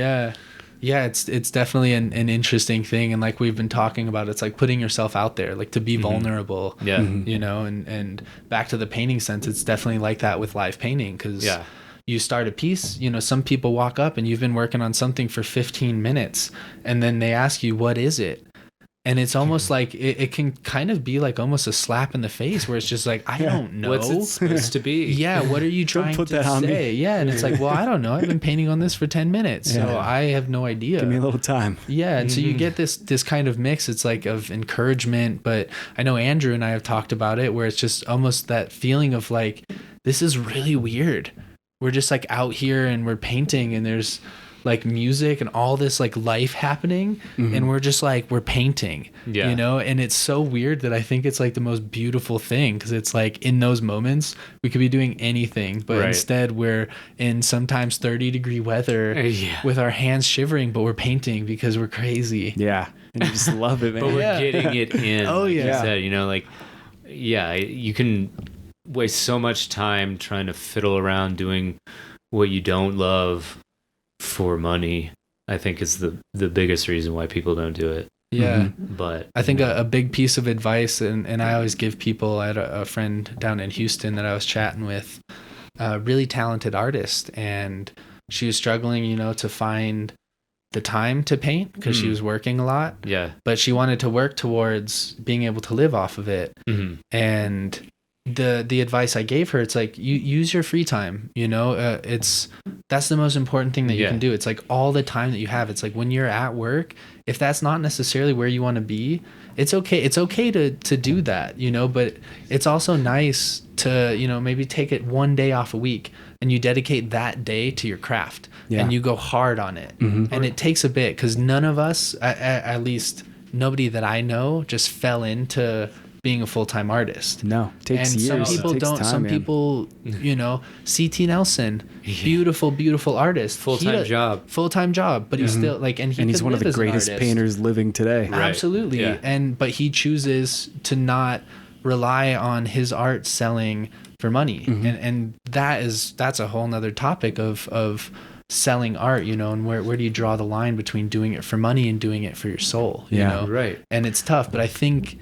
Yeah, it's definitely an interesting thing, and like we've been talking about, it's like putting yourself out there, like to be vulnerable. Yeah. And back to the painting sense, it's definitely like that with live painting, because you start a piece, some people walk up and you've been working on something for 15 minutes and then they ask you, what is it? And it's almost like it can kind of be like almost a slap in the face where it's just like, I don't know. What's it supposed to be? Yeah, what are you trying to say? Yeah, and it's like, well, I don't know. I've been painting on this for 10 minutes, so I have no idea. Give me a little time. Yeah, and so you get this kind of mix. It's like of encouragement, but I know Andrew and I have talked about it where it's just almost that feeling of like, this is really weird. We're just like out here and we're painting and there's like music and all this like life happening and we're just like we're painting and it's so weird that I think it's like the most beautiful thing, because it's like in those moments we could be doing anything, but instead we're in sometimes 30-degree weather with our hands shivering, but we're painting because we're crazy. And you just love it, man. But we're getting it in. Oh, like yeah. you said, you can waste so much time trying to fiddle around doing what you don't love for money. I think is the biggest reason why people don't do it. Yeah. But I think a big piece of advice, and I always give people, I had a friend down in Houston that I was chatting with, a really talented artist, and she was struggling, to find the time to paint because she was working a lot. Yeah. But she wanted to work towards being able to live off of it. And the advice I gave her, it's like, you use your free time, that's the most important thing that you can do. It's like all the time that you have. It's like when you're at work, if that's not necessarily where you want to be, it's okay. It's okay to do that, but it's also nice to, maybe take it one day off a week and you dedicate that day to your craft and you go hard on it. And it takes a bit, because none of us, at least nobody that I know, just fell into being a full-time artist. No, it takes years. Some people don't. Time, some people, C.T. Nelson, beautiful artist, full-time job, but he's still like, and he's one of the greatest painters living today. Right. Absolutely, but he chooses to not rely on his art selling for money, and that's a whole nother topic of selling art, and where do you draw the line between doing it for money and doing it for your soul? You know? Right. And it's tough, but I think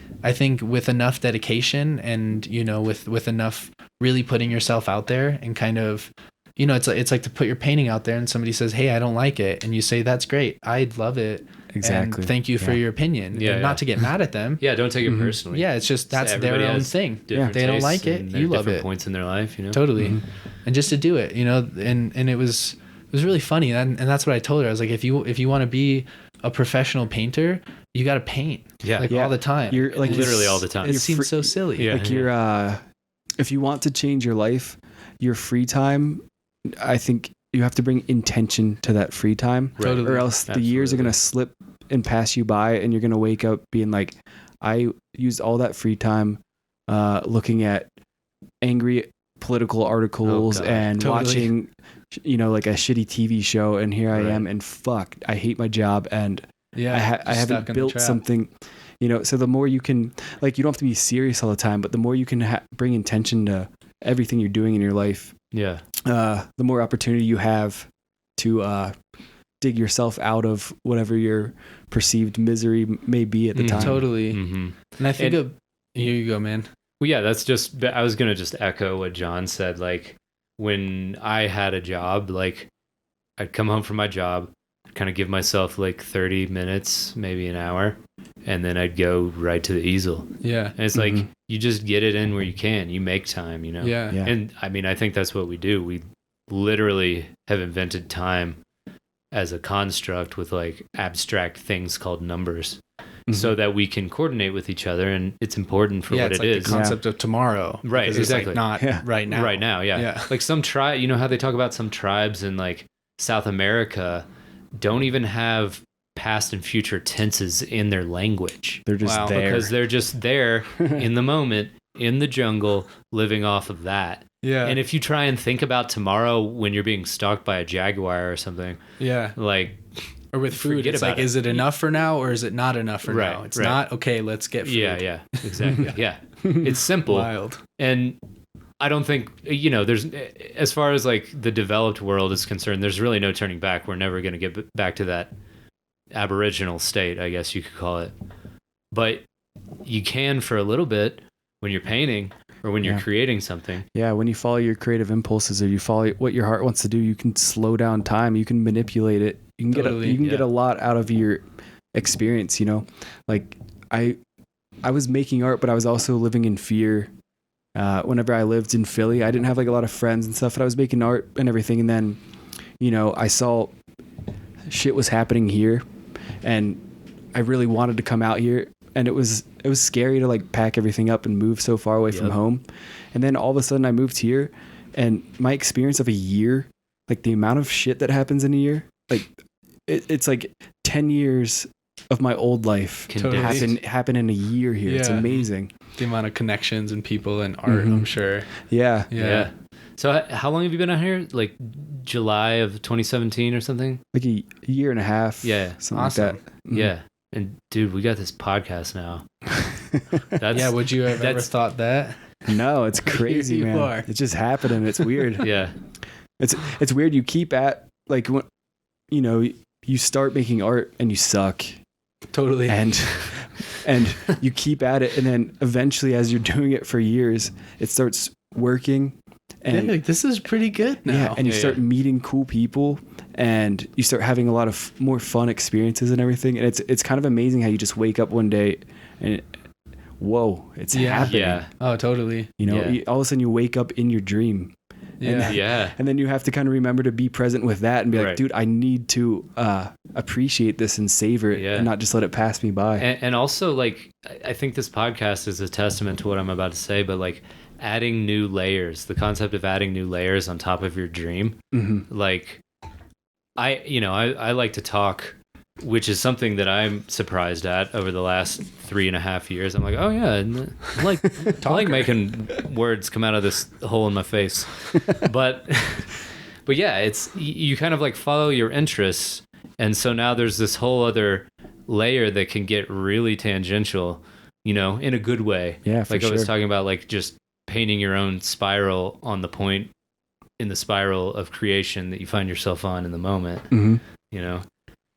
with enough dedication and with enough really putting yourself out there and kind of, it's like to put your painting out there and somebody says, hey, I don't like it, and you say, that's great, I'd love it, exactly, and thank you for your opinion, and not to get mad at them. Don't take it personally. It's just that's their own thing. They don't like it, you love it. Points in their life, totally. And just to do it, and it was really funny, and that's what I told her. I was like, if you want to be a professional painter, you got to paint all the time. You're like literally all the time. It seems so silly. You're if you want to change your life, your free time, I think you have to bring intention to that free time, or else the years are going to slip and pass you by, and you're going to wake up being like, I used all that free time looking at angry political articles and watching like a shitty TV show, and here I am, and fuck, I hate my job, and I haven't built something, so the more you can, like, you don't have to be serious all the time, but the more you can bring intention to everything you're doing in your life, Yeah. the more opportunity you have to dig yourself out of whatever your perceived misery may be at the time. Totally. Mm-hmm. And I think here you go, man. Well, yeah, that's just, I was going to just echo what John said. Like, when I had a job, like, I'd come home from my job, kind of give myself like 30 minutes, maybe an hour, and then I'd go right to the easel. Yeah. And it's like, you just get it in where you can. You make time, you know? Yeah. And I mean, I think that's what we do. We literally have invented time as a construct with like abstract things called numbers, so that we can coordinate with each other, and it's important for what it's it like is. the concept of tomorrow. Right, Because exactly. It's like not right now. Right now, yeah. Like some tribe, you know how they talk about some tribes in like South America don't even have past and future tenses in their language. They're just there. Because they're just there in the moment, in the jungle, living off of that. Yeah. And if you try and think about tomorrow when you're being stalked by a jaguar or something, like, or with food, forget it's about like, it. Is it enough for now or is it not enough for now? It's not, okay, let's get food. Yeah, exactly. Yeah. It's simple. Wild. And I don't think, you know, there's, as far as like the developed world is concerned, there's really no turning back. We're never going to get back to that aboriginal state, I guess you could call it. But you can for a little bit when you're painting or when you're creating something. Yeah, when you follow your creative impulses or you follow what your heart wants to do, you can slow down time. You can manipulate it. You can get a lot out of your experience, you know? Like I was making art, but I was also living in fear. Whenever I lived in Philly, I didn't have like a lot of friends and stuff, but I was making art and everything. And then, you know, I saw shit was happening here and I really wanted to come out here. And it was scary to like pack everything up and move so far away from home. And then all of a sudden I moved here, and my experience of a year, like the amount of shit that happens in a year, like it's like 10 years of my old life happen in a year here. It's amazing. The amount of connections and people and art, I'm sure. Yeah. So how long have you been out here? Like July of 2017 or something? Like a year and a half. Yeah. Something awesome. like that. Mm-hmm. Yeah. And dude, we got this podcast now. Would you have ever thought that? No, it's crazy, Here you man. are. It's just happening. It's weird. Yeah. It's weird. You keep at like when, you know, you start making art and you suck. Totally. And you keep at it, and then eventually, as you're doing it for years, it starts working. And like, this is pretty good now. Yeah, and you start meeting cool people, and you start having a lot of more fun experiences and everything. And it's kind of amazing how you just wake up one day and whoa, it's happening. Yeah. Oh, totally. You know, all of a sudden you wake up in your dream. And then you have to kind of remember to be present with that and be like, dude, I need to appreciate this and savor it and not just let it pass me by. And also, like, I think this podcast is a testament to what I'm about to say, but like adding new layers, the concept of adding new layers on top of your dream. Mm-hmm. Like, I like to talk, which is something that I'm surprised at over the last 3.5 years. I'm like, oh yeah, and I like making words come out of this hole in my face. but yeah, it's, you kind of like follow your interests. And so now there's this whole other layer that can get really tangential, you know, in a good way. Yeah, for like sure. I was talking about, like just painting your own spiral on the point in the spiral of creation that you find yourself on in the moment, Mm-hmm. you know?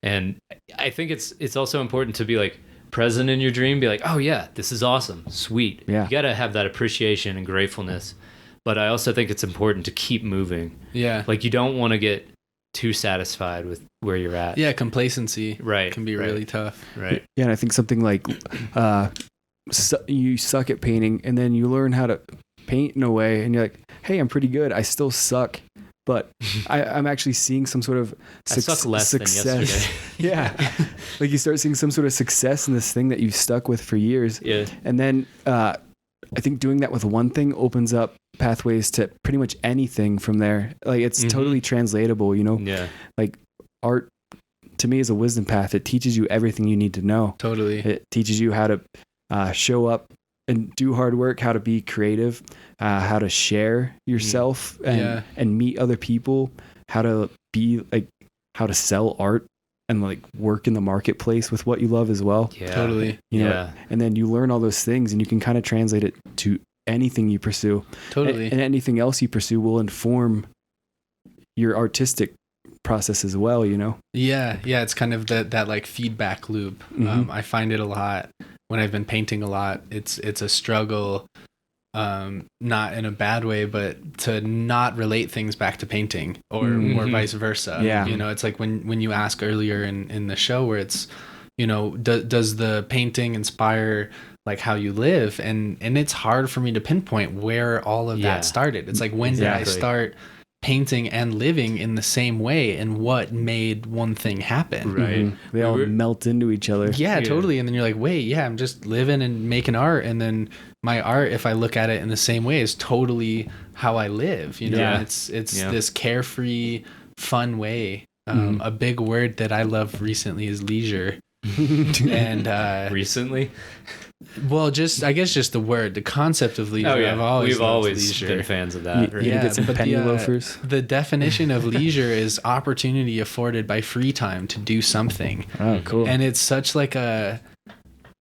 And I think it's also important to be like present in your dream, be like, oh yeah, this is awesome, sweet. Yeah. You got to have that appreciation and gratefulness. But I also think it's important to keep moving. Yeah. Like you don't want to get too satisfied with where you're at. Yeah, complacency can be really tough. Right. Yeah, and I think something like you suck at painting, and then you learn how to paint in a way, and you're like, hey, I'm pretty good. I still suck, but I'm actually seeing some sort of I suck less than yesterday. Yeah. Like you start seeing some sort of success in this thing that you've stuck with for years. Yeah. And then I think doing that with one thing opens up pathways to pretty much anything from there. Like it's totally translatable, you know? Yeah. Like art to me is a wisdom path. It teaches you everything you need to know. Totally. It teaches you how to show up and do hard work, how to be creative, how to share yourself and meet other people, how to be like, how to sell art and like work in the marketplace with what you love as well. Yeah. Totally. You know, and then you learn all those things and you can kind of translate it to anything you pursue. Totally. And anything else you pursue will inform your artistic process as well, you know? Yeah. It's kind of that like feedback loop. Mhm. I find it a lot when I've been painting a lot. It's a struggle, not in a bad way, but to not relate things back to painting or vice versa. Yeah. You know, it's like when you ask earlier in the show where it's, you know, does the painting inspire like how you live? And it's hard for me to pinpoint where all of that started. It's like, when did I start painting and living in the same way, and what made one thing happen? Right. They all melt into each other. Yeah, totally. And then you're like, wait, I'm just living and making art, and then my art, if I look at it in the same way, is totally how I live. You know, Yeah. And it's this carefree, fun way. A big word that I love recently is leisure. And Recently? well, I guess just the word, the concept of leisure. Oh, yeah. We've We've always been fans of that. Right? You get some but penny loafers. The definition of leisure is opportunity afforded by free time to do something. Oh, cool. And it's such like a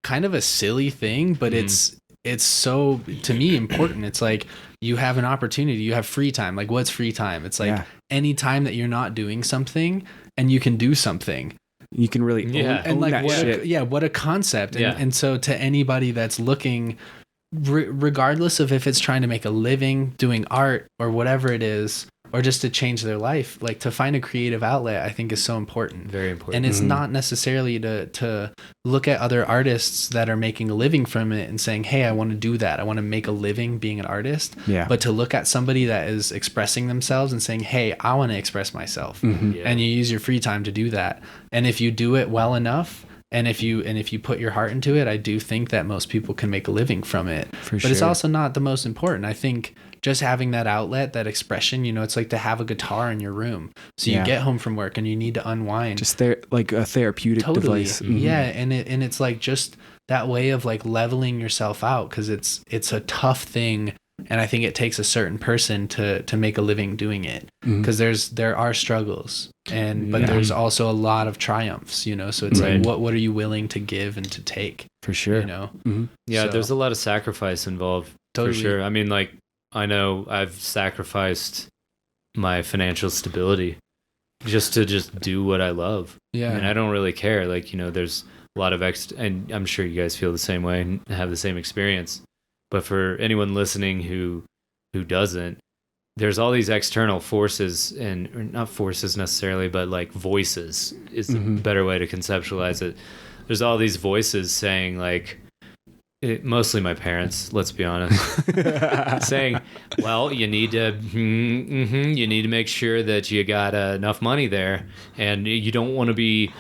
kind of a silly thing, but it's so, to me, important. It's like, you have an opportunity, you have free time. Like, what's free time? It's like any time that you're not doing something and you can do something. You can really own like that shit. what a concept. And so to anybody that's looking, regardless of if it's trying to make a living doing art or whatever it is, or just to change their life, like to find a creative outlet, I think is so important. Very important. And it's not necessarily to look at other artists that are making a living from it and saying, hey, I want to do that. I want to make a living being an artist. Yeah. But to look at somebody that is expressing themselves and saying, hey, I want to express myself. And you use your free time to do that. And if you do it well enough, and if you put your heart into it, I do think that most people can make a living from it. But it's also not the most important. I think just having that outlet, that expression, you know, it's like to have a guitar in your room. So you get home from work and you need to unwind. Just like a therapeutic device. Yeah, and it's like just that way of like leveling yourself out, because it's a tough thing, and I think it takes a certain person to make a living doing it, because there are struggles, but there's also a lot of triumphs, you know. So it's like, what are you willing to give and to take? For sure. You know. Yeah, So- there's a lot of sacrifice involved. Totally. For sure. I mean, like, I know I've sacrificed my financial stability just to do what I love. Yeah. And I don't really care. Like, you know, there's a lot of and I'm sure you guys feel the same way and have the same experience. But for anyone listening who doesn't, there's all these external forces, and or not forces necessarily, but like voices is a better way to conceptualize it. There's all these voices saying like, mostly my parents, let's be honest, saying, well, you need to make sure that you got enough money there, and you don't want to be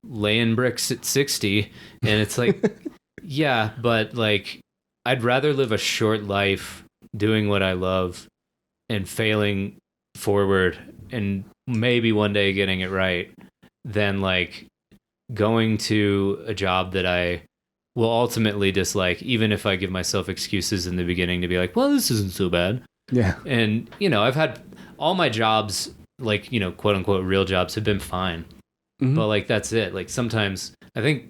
laying bricks at 60. And it's like, yeah, but like, I'd rather live a short life doing what I love and failing forward and maybe one day getting it right than like going to a job that I will ultimately dislike, even if I give myself excuses in the beginning to be like, well, this isn't so bad. Yeah. And, you know, I've had all my jobs, like, you know, quote unquote, real jobs have been fine. But like, that's it. Like sometimes I think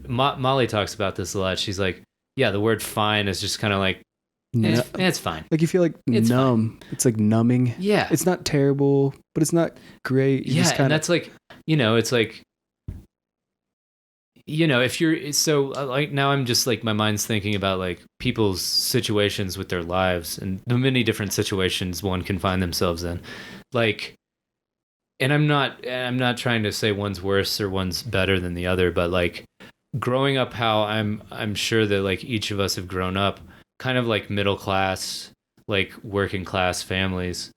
Molly talks about this a lot. She's like, yeah, the word fine is just kind of like, it's fine. Like you feel like it's numb. Fine. It's like numbing. Yeah. It's not terrible, but it's not great. You and that's like, you know, it's like, you know, if you're so like, now I'm just like, my mind's thinking about like people's situations with their lives and the many different situations one can find themselves in. Like, and I'm not trying to say one's worse or one's better than the other, but like growing up, how I'm sure that like each of us have grown up kind of like middle class, like working class families,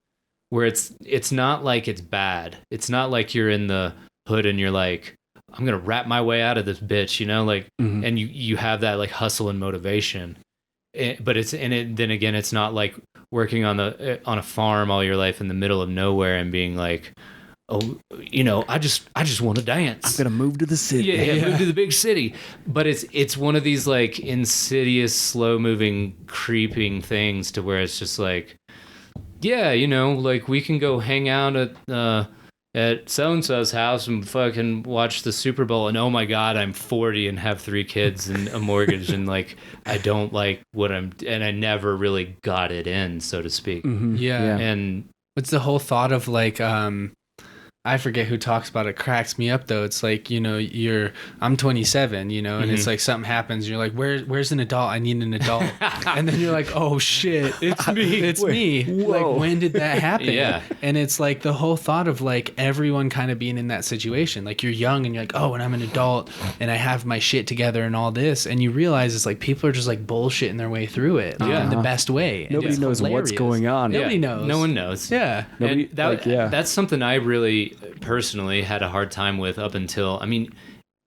where it's not like it's bad. It's not like you're in the hood and you're like, I'm going to rap my way out of this bitch, you know, like, and you have that like hustle and motivation, but then again, it's not like working on a farm all your life in the middle of nowhere and being like, oh, you know, I just want to dance. I'm going to move to the city. Yeah, move to the big city. But it's one of these like insidious, slow moving, creeping things to where it's just like, yeah, you know, like we can go hang out at at so-and-so's house and fucking watch the Super Bowl, and oh my God, I'm 40 and have 3 kids and a mortgage, and like, I don't like and I never really got it in, so to speak. Mm-hmm. Yeah. And it's the whole thought of like, I forget who talks about it. Cracks me up though. It's like, you know, I'm 27, you know, and it's like something happens. And you're like, where's an adult? I need an adult. And then you're like, oh shit, it's me. It's me. Whoa. Like, when did that happen? Yeah. And it's like the whole thought of like everyone kind of being in that situation. Like you're young and you're like, oh, and I'm an adult and I have my shit together and all this. And you realize it's like people are just like bullshitting their way through it in the best way. Nobody knows what's going on. Nobody knows. No one knows. Yeah. Nobody, and that's something I really personally had a hard time with up until, I mean,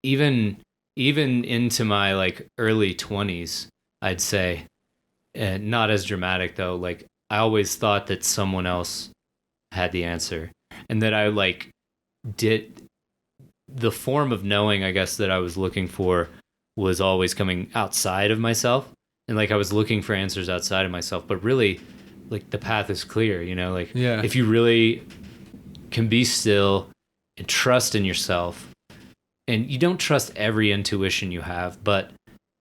even into my like early 20s, I'd say, and not as dramatic though. Like I always thought that someone else had the answer, and that I like did the form of knowing, I guess, that I was looking for was always coming outside of myself, and like I was looking for answers outside of myself. But really, like the path is clear, you know. Like if you really can be still and trust in yourself, and you don't trust every intuition you have, but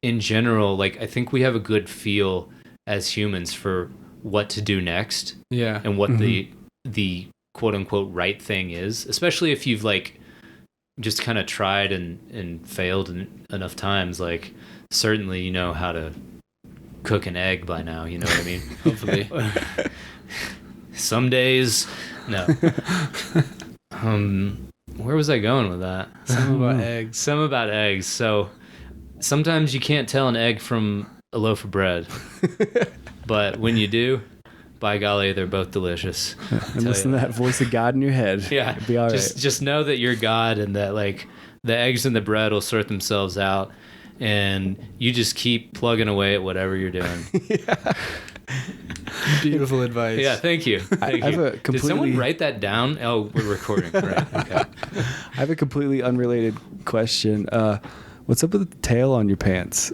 in general, like I think we have a good feel as humans for what to do next, and what the quote unquote right thing is, especially if you've like just kind of tried and failed enough times. Like certainly you know how to cook an egg by now, you know what I mean? Hopefully. Some days, no. Where was I going with that? Some about eggs. So sometimes you can't tell an egg from a loaf of bread, but when you do, by golly, they're both delicious. And listen to that voice of God in your head. Yeah, it'll be all right. Just know that you're God, and that like the eggs and the bread will sort themselves out, and you just keep plugging away at whatever you're doing. Beautiful advice. Yeah, thank you. Thank I have you. a completely... Did someone write that down? Oh, we're recording. Right. Okay. I have a completely unrelated question. What's up with the tail on your pants?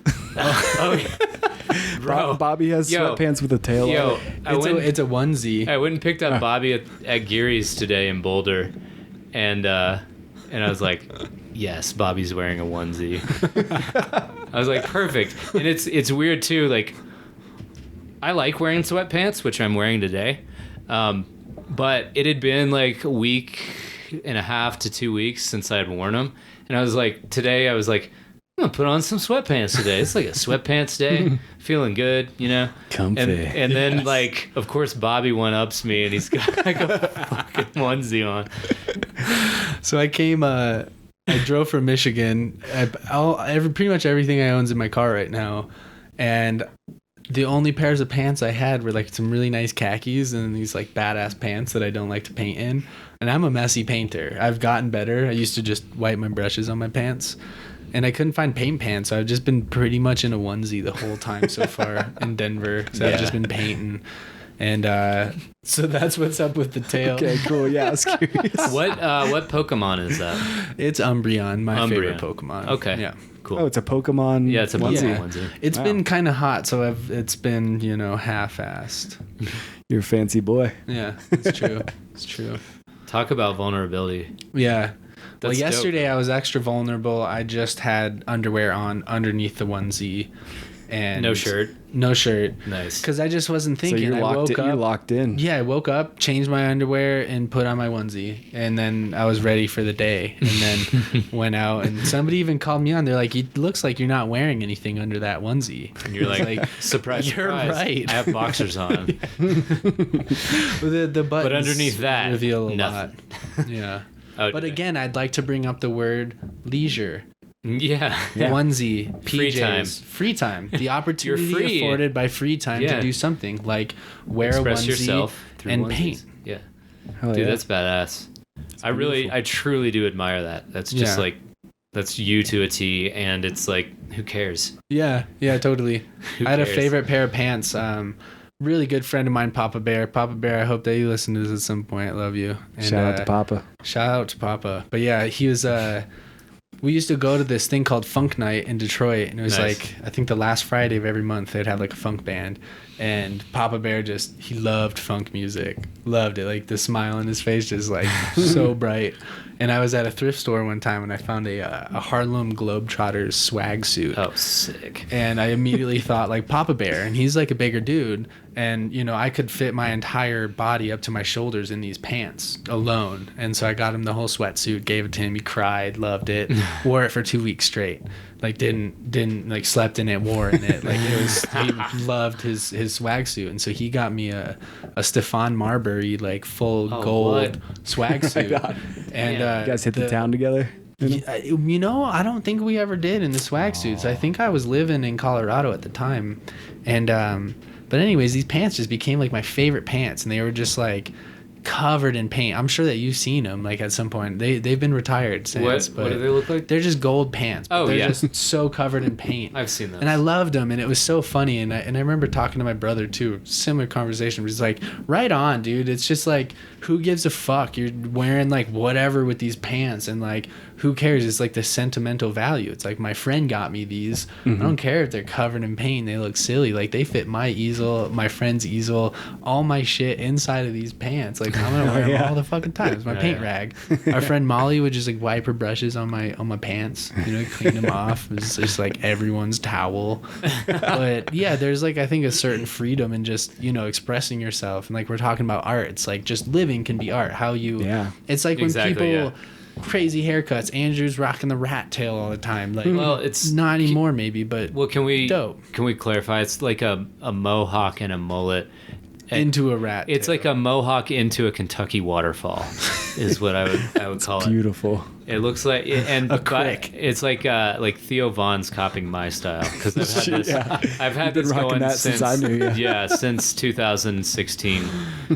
Bro. Bobby has sweatpants with a tail on it. It's a onesie. I went and picked up Bobby at Geary's today in Boulder, and I was like, yes, Bobby's wearing a onesie. I was like, perfect. And it's weird too, like I like wearing sweatpants, which I'm wearing today, but it had been like a week and a half to 2 weeks since I had worn them, and I was like, today I was like, I'm gonna put on some sweatpants today. It's like a sweatpants day, feeling good, you know. Comfy. And then like, of course, Bobby one-ups me, and he's got like a fucking onesie on. So I drove from Michigan. Pretty much everything I own's in my car right now, and the only pairs of pants I had were like some really nice khakis and these like badass pants that I don't like to paint in. And I'm a messy painter. I've gotten better. I used to just wipe my brushes on my pants, and I couldn't find paint pants. So I've just been pretty much in a onesie the whole time so far in Denver. So I've just been painting. And so that's what's up with the tail. Okay, cool. Yeah, I was curious. What Pokemon is that? It's Umbreon, my favorite Pokemon. Okay. Yeah. Cool. Oh, it's a Pokemon. Yeah, it's a Pokemon onesie. It's been kind of hot, so it's been, half-assed. You're a fancy boy. Yeah, it's true. It's true. Talk about vulnerability. Yeah. Well, That's yesterday dope. I was extra vulnerable. I just had underwear on underneath the onesie. And No shirt. Nice. Because I just wasn't thinking. So you're locked in. Yeah, I woke up, changed my underwear, and put on my onesie. And then I was ready for the day. And then went out. And somebody even called me on. They're like, it looks like you're not wearing anything under that onesie. And you're like, surprise, you're right. I have boxers on. the buttons but underneath that, reveal a nothing. lot. Yeah. Oh, But again, I'd like to bring up the word leisure. Yeah. Onesie, PJs, Free time. The opportunity free. afforded by free time to do something like wear Express a onesie yourself through and onesies. paint. Yeah. Hell Dude, yeah. that's badass. I truly do admire that. That's just Yeah. like, that's you to a T, and it's like, who cares? Yeah, totally. Who I had a cares? favorite pair of pants. Really good friend of mine, Papa Bear. Papa Bear, I hope that you listen to this at some point. I love you. And, Shout out to Papa. Shout out to Papa. But yeah, he was we used to go to this thing called Funk Night in Detroit, and it was Nice. like, I think the last Friday of every month they'd have like a funk band, and Papa Bear he loved funk music, loved it, like the smile on his face just like so bright. And I was at a thrift store one time and I found a Harlem Globetrotters swag suit. Oh, sick. And I immediately thought like Papa Bear, and he's like a bigger dude, and you know I could fit my entire body up to my shoulders in these pants alone. And so I got him the whole sweatsuit, gave it to him. He cried, loved it, wore it for 2 weeks straight. Like didn't like slept in it, wore in it. Like it was, he loved his swag suit, and so he got me a Stephon Marbury like full gold swag suit. And You guys hit the town together? you know, I don't think we ever did in the swag suits. I think I was living in Colorado at the time. And but anyways, these pants just became like my favorite pants, and they were just like covered in paint. I'm sure that you've seen them like at some point. They've been retired since. What But do they look like? they're just gold pants. But Oh, they're yeah. just so covered in paint. I've seen those. And I loved them, and it was so funny. And I remember talking to my brother too. Similar conversation. He's like, "Right on, dude. It's just like, who gives a fuck? You're wearing like whatever with these pants, and like, who cares? It's like the sentimental value. It's like my friend got me these. I don't care if they're covered in paint. They look silly. Like they fit my easel, my friend's easel, all my shit inside of these pants. Like I'm gonna wear them all the fucking time. It's my paint rag. Our friend Molly would just like wipe her brushes on my pants. You know, clean them off. It's just like everyone's towel. But yeah, there's like I think a certain freedom in just expressing yourself. And like we're talking about art. It's like just living can be art. How you? Yeah. It's like Exactly, when people. Crazy haircuts. Andrew's rocking the rat tail all the time. Like, Well, it's not anymore, maybe, but Well, can we dope. clarify? It's like a mohawk and a mullet. Into a rat. It's tail. like a mohawk into a Kentucky waterfall, is what I would call it. Beautiful. It looks like and A crick. It's like Theo Vaughn's copying my style, because I've had this. Yeah. I've had You've this been rocking going that since I knew you. Yeah, since 2016.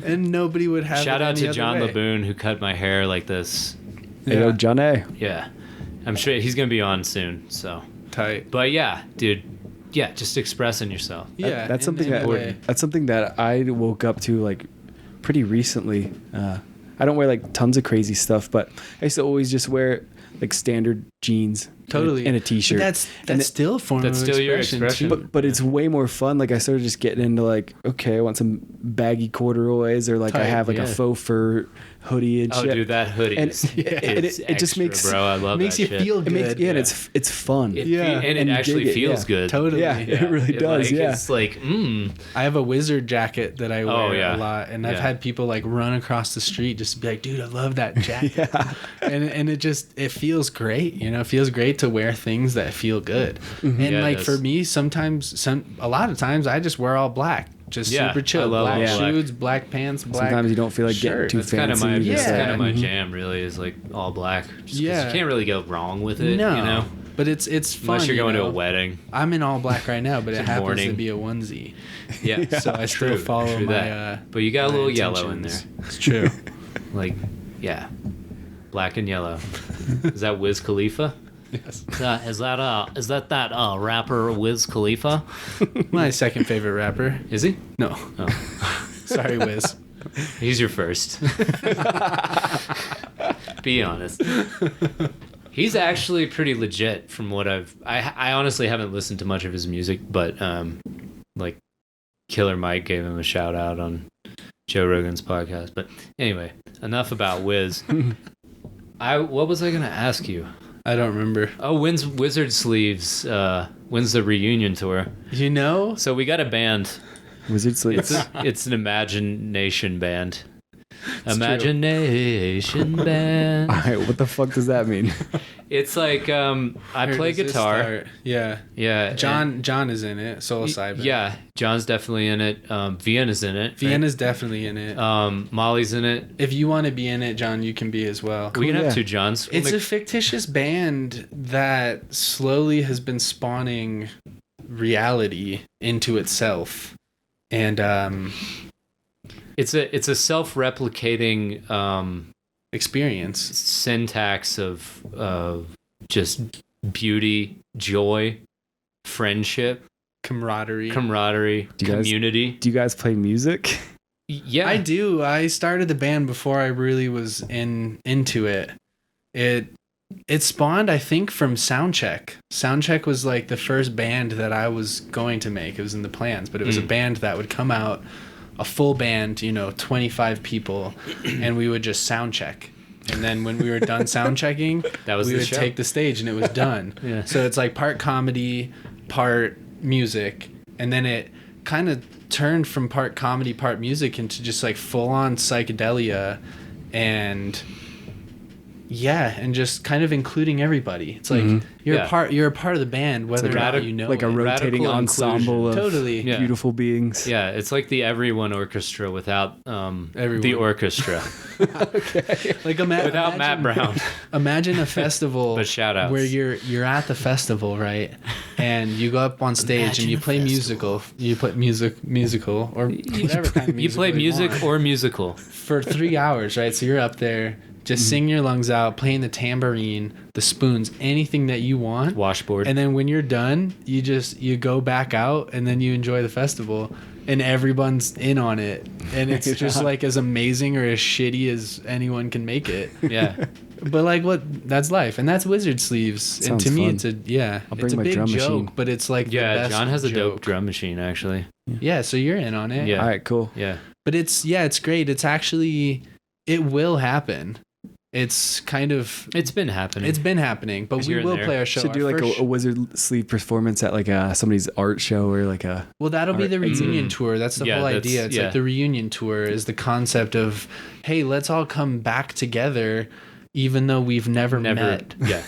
and nobody would have. Shout it out any to other John way. LeBoon, who cut my hair like this. Hey, yo, John A. Yeah, I'm sure he's gonna be on soon. So, Tight. but yeah, dude, yeah, just expressing yourself. Yeah, That's in something any way. that's something that I woke up to like pretty recently. I don't wear like tons of crazy stuff, but I used to always just wear like standard jeans, Totally. and a t-shirt. But that's And still a form That's of still your expression. expression. Too. but it's way more fun. Like I started just getting into like, okay, I want some baggy corduroys, or like I Tight, have like yeah. a faux fur hoodie and Oh, shit. dude, that hoodie. And is it just extra, makes- bro. I love makes that you shit. feel It good. makes, yeah, and it's fun. It Yeah. and And it you actually dig it, feels yeah. good. Totally. Yeah, it really does. Like, Yeah. it's like, I have a wizard jacket that I wear Oh, yeah. a lot, and I've Yeah. had people like run across the street just to be like, "Dude, I love that jacket," Yeah. and it feels great. It feels great to wear things that feel good. And Yeah, it like does. for me, a lot of times I just wear all black, just Yeah, super I chill. love Black all black. shoes, black pants, black. Sometimes you don't feel like getting shirt. too That's kind of fancy. my just Yeah. kind of my mhm. jam. Really, is like all black. Just 'cause Yeah. you can't really go wrong with it. No, You know, but it's fun. unless you're going to you a know? wedding. I'm in all black right now, but it It's happens morning. to be a onesie, Yeah, so I still True, follow true my. that. But you got a my little yellow in there. intentions. It's true. Like, yeah, black and yellow. Is that Wiz Khalifa? Yes. Is that rapper Wiz Khalifa? My second favorite rapper. Is he? No, Oh, sorry, Wiz. he's your first. Be honest. He's actually pretty legit from what I honestly haven't listened to much of his music, but like Killer Mike gave him a shout out on Joe Rogan's podcast. But anyway, enough about Wiz. What was I gonna ask you? I don't remember. Oh, when's Wizard Sleeves? When's the reunion tour? So So we got a band. Wizard sleeves. It's an imagination band. true. Imagination band. All right, what the fuck does that mean? It's like I Where play does this guitar. start? Yeah. Yeah. John is in it. Soul side. band. Yeah, John's definitely in it. Vienna's in it. Vienna's definitely in it. Molly's in it. If you want to be in it, John, you can be as well. We can yeah. have two Johns. We'll It's a make- fictitious band that slowly has been spawning reality into itself. And it's a self-replicating experience. syntax of just beauty, joy, friendship, Camaraderie. camaraderie, Do you guys- community. Do you guys play music? Yeah, I do. I started the band before I really was into it. It spawned, I think, from Soundcheck. Soundcheck was like the first band that I was going to make. It was in the plans, but it was a band that would come out, a full band, 25 people, and we would just sound check. And then when we were done sound checking, we would take the stage and it was done. Yeah. So it's like part comedy, part music, and then it kind of turned from part comedy, part music into just like full on psychedelia and just kind of including everybody. It's like you're a part of the band, whether or not you know like a rotating ensemble of beautiful beings. Yeah, it's like the Everyone Orchestra without the orchestra. Okay. Like without Matt Brown. Imagine a festival but shout outs. Where you're at the festival, right? And you go up on stage and you play musical. You play musical or whatever kind of music. You play music or musical for 3 hours, right? So you're up there just sing your lungs out, playing the tambourine, the spoons, anything that you want. Washboard. And then when you're done, you go back out and then you enjoy the festival and everyone's in on it. And it's just like as amazing or as shitty as anyone can make it. Yeah. But like that's life. And that's Wizard Sleeves. Sounds and to me fun. it's I'll bring a my big drum joke, machine. but it's like the best John has a joke. dope drum machine actually. Yeah, so you're in on it. Yeah. All right, cool. Yeah. But it's great. It's actually it will happen. It's been happening, but we will play our show. Should do like a Wizard Sleeve performance at like somebody's art show or like a. Well, that'll be the reunion tour. That's the whole idea. It's like the reunion tour is the concept of, hey, let's all come back together, even though we've never met. Yeah.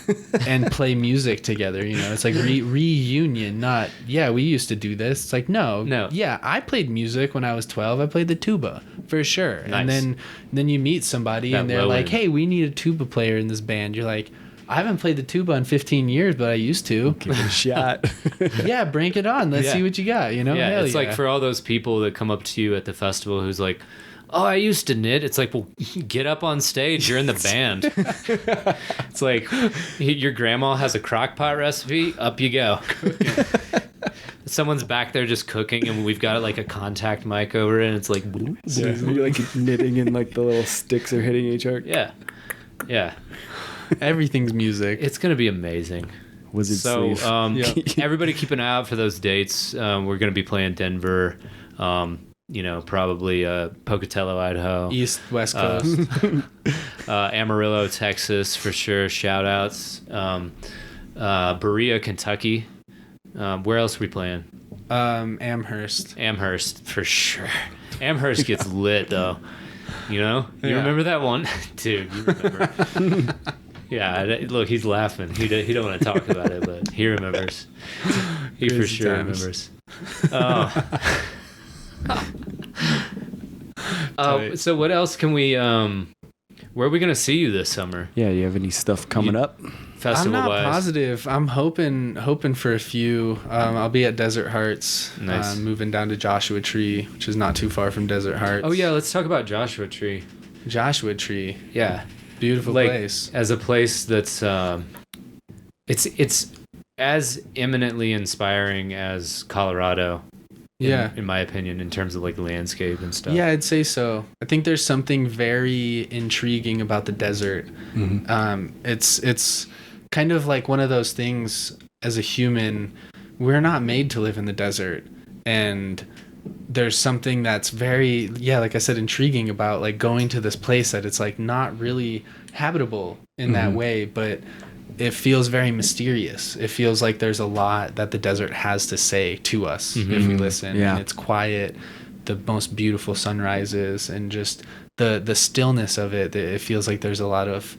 And play music together. It's like reunion, not we used to do this. It's like no. Yeah, I played music when I was 12. I played the tuba for sure. Nice. And then you meet somebody and they're like, hey, we need a tuba player in this band. You're like, I haven't played the tuba in 15 years, but I used to. Give it a shot. Yeah, bring it on. Let's see what you got. Yeah, Hell it's like for all those people that come up to you at the festival who's like, oh, I used to knit. It's like, well, get up on stage. You're in the band. It's like your grandma has a crock pot recipe. Up you go. Someone's back there just cooking, and we've got like a contact mic over it, and it's like, you're like knitting, and like the little sticks are hitting each other. Yeah. Everything's music. It's gonna be amazing. Wizard Sleeve. Everybody keep an eye out for those dates. We're gonna be playing Denver. Probably Pocatello, Idaho. East, West Coast. Amarillo, Texas, for sure. Shout outs. Berea, Kentucky. Where else are we playing? Amherst, for sure. Amherst gets lit, though. You remember that one? Dude, you remember. Yeah, look, he's laughing. He don't want to talk about it, but he remembers. He for sure remembers. So what else can we where are we gonna see you this summer? Yeah, you have any stuff coming up? Festival I'm not wise? positive. I'm hoping for a few. I'll be at Desert Hearts. Nice. Moving down to Joshua Tree, which is not too far from Desert Hearts. Oh yeah, let's talk about Joshua Tree. Joshua Tree. Yeah. Beautiful place. As a place that's it's as eminently inspiring as Colorado. In my opinion, in terms of like landscape and stuff. Yeah, I'd say so. I think there's something very intriguing about the desert. Mm-hmm. It's kind of like one of those things as a human, we're not made to live in the desert. And there's something that's very, like I said, intriguing about like going to this place that it's like not really habitable in that way, but it feels very mysterious. It feels like there's a lot that the desert has to say to us if we listen. Yeah. And it's quiet, the most beautiful sunrises, and just the stillness of it. It feels like there's a lot of,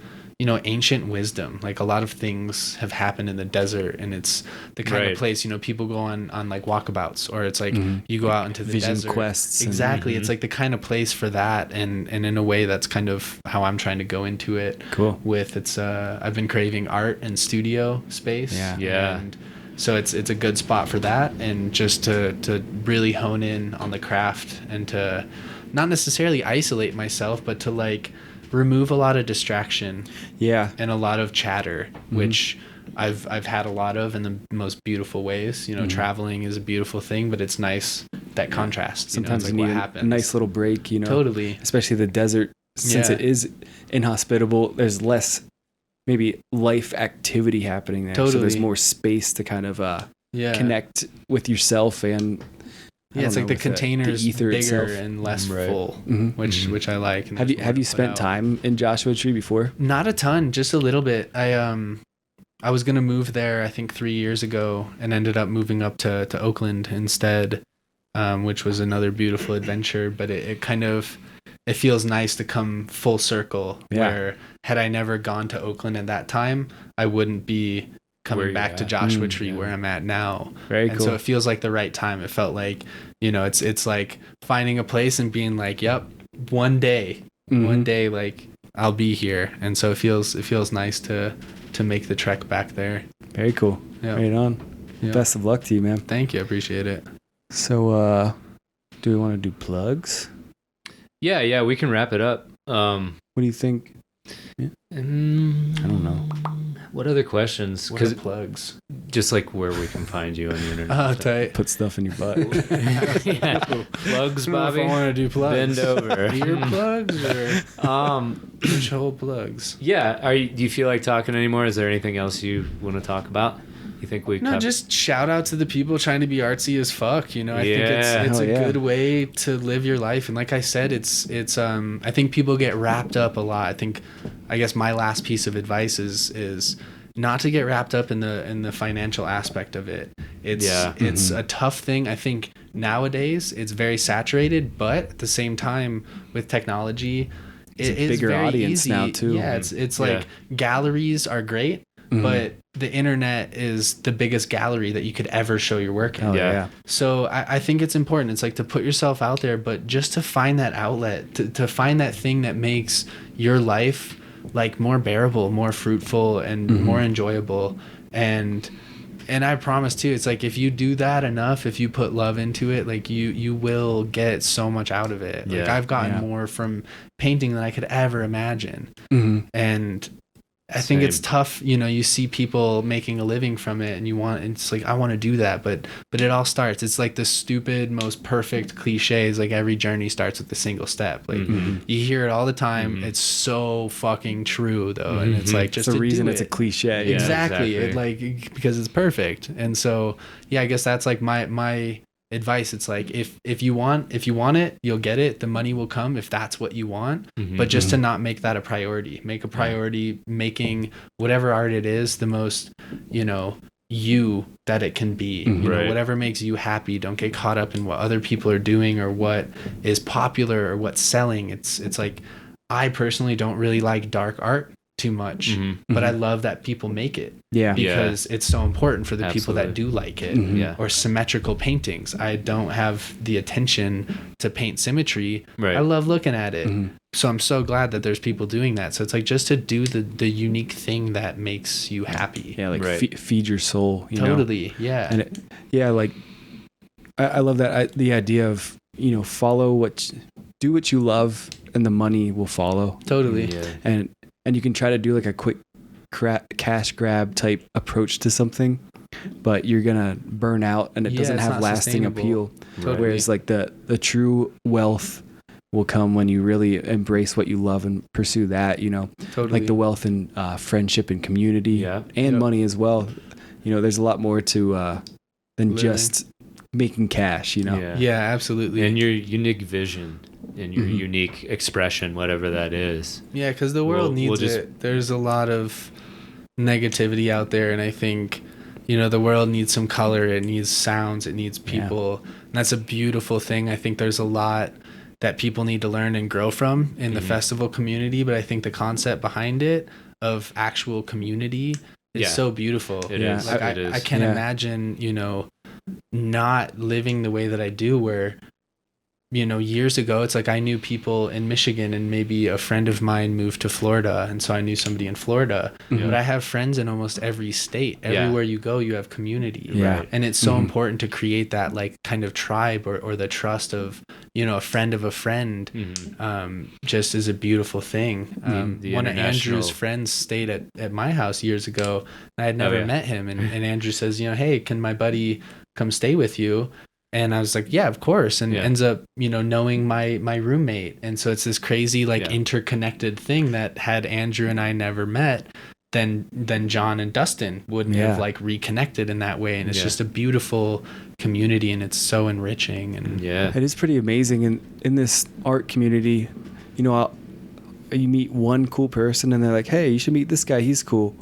ancient wisdom. Like a lot of things have happened in the desert, and it's the kind of place, people go on like walkabouts, or it's like you go out into the vision desert. quests. Exactly. It's like the kind of place for that, and in a way that's kind of how I'm trying to go into it. Cool. With I've been craving art and studio space. Yeah. And so it's a good spot for that, and just to really hone in on the craft, and to not necessarily isolate myself, but to like remove a lot of distraction and a lot of chatter, which I've had a lot of in the most beautiful ways. Traveling is a beautiful thing, but it's nice that contrast. Sometimes like you need what happens. a nice little break, Totally. Especially the desert, since it is inhospitable, there's less maybe life activity happening there. So there's Totally. more space to kind of Yeah. connect with yourself and Yeah, it's like the containers ether bigger itself. and less Right. full, Mhm. which I like. And Have there's you more to put spent out. time in Joshua Tree before? Not a ton, just a little bit. I was gonna move there, I think 3 years ago, and ended up moving up to Oakland instead, which was another beautiful adventure. But it kind of it feels nice to come full circle. Yeah. Where had I never gone to Oakland at that time, I wouldn't be Where coming you're back to at. Joshua Tree yeah. where I'm at now. Very And cool. so it feels like the right time. It felt like, it's like finding a place and being like, yep, one day, Mhm. like I'll be here. And so it feels nice to make the trek back there. Very cool. Yeah. Right on. Yeah. Best of luck to you, man. Thank you. I appreciate it. So, do we want to do plugs? Yeah, we can wrap it up. What do you think? I don't know. What other questions? What are Because plugs? just like where we can find you on the internet. Oh, and stuff. tight. Put stuff in your butt. Yeah. Plugs, I don't know if Bobby. I want to do plugs. Bend over. Ear plugs or which whole plugs? Yeah. Do you feel like talking anymore? Is there anything else you want to talk about? You think we No, covered? just shout out to the people trying to be artsy as fuck. I think Yeah. it's Hell a yeah. good way to live your life. And like I said, it's I think people get wrapped up a lot. I guess my last piece of advice is not to get wrapped up in the financial aspect of it. It's a tough thing. I think nowadays it's very saturated, but at the same time with technology, It's a it is bigger very audience easy. now, too. Yeah, it's like galleries are great, but the internet is the biggest gallery that you could ever show your work in. Oh, Yeah. yeah. So I think it's important. It's like to put yourself out there, but just to find that outlet, to find that thing that makes your life like more bearable, more fruitful, and more enjoyable. And I promise too, it's like if you do that enough, if you put love into it, like you will get so much out of it. Like Yeah. I've gotten Yeah. more from painting than I could ever imagine. Mhm. And I think it's Same. tough, you see people making a living from it and it's like, I want to do that, but it all starts. It's like the stupid, most perfect cliches. Like every journey starts with a single step. Like you hear it all the time. It's so fucking true though. And it's like, just It's the to reason do it's a it. cliche. Yeah. Exactly. exactly. It like, because it's perfect. And so, yeah, I guess that's like my advice. It's like, if you want it, you'll get it. The money will come if that's what you want, but just to not make that a priority. Make a priority making whatever art it is the most, you that it can be. Right. Whatever makes you happy. Don't get caught up in what other people are doing or what is popular or what's selling. It's like, I personally don't really like dark art too much, but I love that people make it. Yeah. Because it's so important for the people that Absolutely. do like it. Yeah. Or symmetrical paintings. I don't have the attention to paint symmetry. Right. I love looking at it. So I'm so glad that there's people doing that. So it's like just to do the unique thing that makes you happy. Yeah, like Right. feed your soul. You know? Totally. Yeah. And like I love that the idea of do what you love and the money will follow. Totally. Yeah. And you can try to do like a quick cash grab type approach to something, but you're gonna burn out and it doesn't it's have not lasting sustainable. appeal. Totally. Whereas like the true wealth will come when you really embrace what you love and pursue that. Totally. Like the wealth in friendship and community, Yeah. and Yep. money as well. There's a lot more to than Living. just making cash. Yeah. Yeah, absolutely. And your unique vision and your unique expression, whatever that is. Yeah, because the world We'll needs just- it. There's a lot of negativity out there, and I think the world needs some color. It needs sounds. It needs people, and that's a beautiful thing. I think there's a lot that people need to learn and grow from in the festival community, but I think the concept behind it of actual community is Yeah. so beautiful. It Yeah. is. Like It is. I can't Yeah. imagine not living the way that I do, where years ago, it's like I knew people in Michigan and maybe a friend of mine moved to Florida. And so I knew somebody in Florida, but I have friends in almost every state. Everywhere you go, you have community. Yeah. Right. And it's so important to create that like kind of tribe or the trust of, a friend of a friend, just is a beautiful thing. The One of international- Andrew's friends stayed at my house years ago. And I had never yeah. met him. And Andrew says, hey, can my buddy come stay with you? And I was like, yeah, of course. And ends up, knowing my roommate. And so it's this crazy, like interconnected thing that had Andrew and I never met, then John and Dustin wouldn't have like reconnected in that way. And it's just a beautiful community, and it's so enriching. And it is pretty amazing. And in this art community, you know, you meet one cool person and they're like, hey, you should meet this guy, he's cool.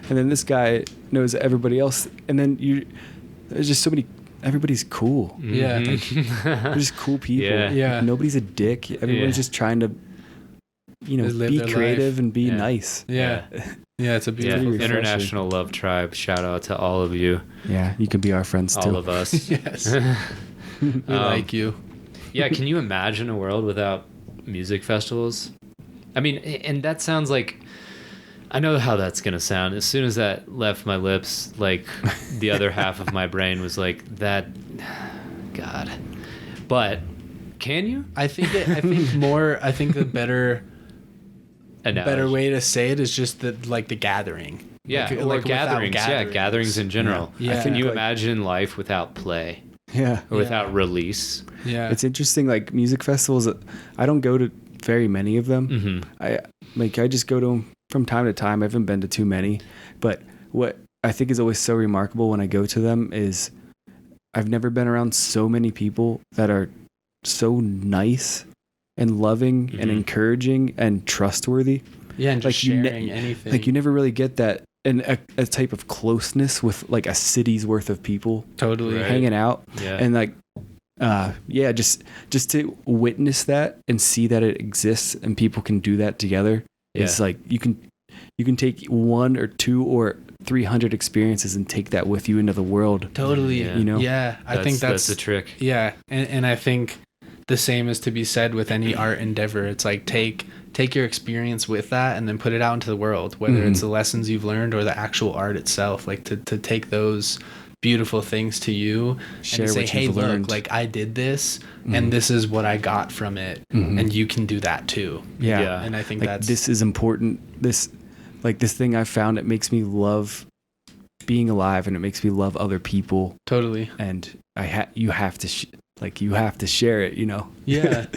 And then this guy knows everybody else, and then there's just so many, everybody's cool. Yeah. Like, they're just cool people. Yeah. Nobody's a dick. Everyone's just trying to, you know, be creative and be nice. Yeah. Yeah, it's a beautiful International Love Tribe. Shout out to all of you. Yeah, you can be our friends too. All of us. Yes. We like you. Yeah, can you imagine a world without music festivals? I mean, and that sounds like, I know how that's going to sound. As soon as that left my lips, like the other half of my brain was like, that, God. But can you? I think the better way to say it is just the gathering. Yeah, like gatherings. Yeah, gatherings in general. Yeah. Can you imagine life without play? Yeah. Or without release? Yeah. It's interesting, like music festivals, I don't go to very many of them. Mm-hmm. I just go to them from time to time. I haven't been to too many, but what I think is always so remarkable when I go to them is I've never been around so many people that are so nice and loving and encouraging and trustworthy. Yeah, and just sharing anything. Like you never really get that in a type of closeness with like a city's worth of people totally hanging out. Yeah. And like just to witness that and see that it exists and people can do that together. It's like you can take 1 or 2 or 300 experiences and take that with you into the world. Totally. Yeah. You know? Yeah. I think that's the trick. Yeah. And I think the same is to be said with any art endeavor. It's like take your experience with that and then put it out into the world, whether it's the lessons you've learned or the actual art itself. Like to take those beautiful things to you Share and say, what hey, you've look, learned. like I did this and this is what I got from it, and you can do that too. Yeah. And I think like, this is important. This thing I found, it makes me love being alive and it makes me love other people. Totally. And you have to share it, you know? Yeah.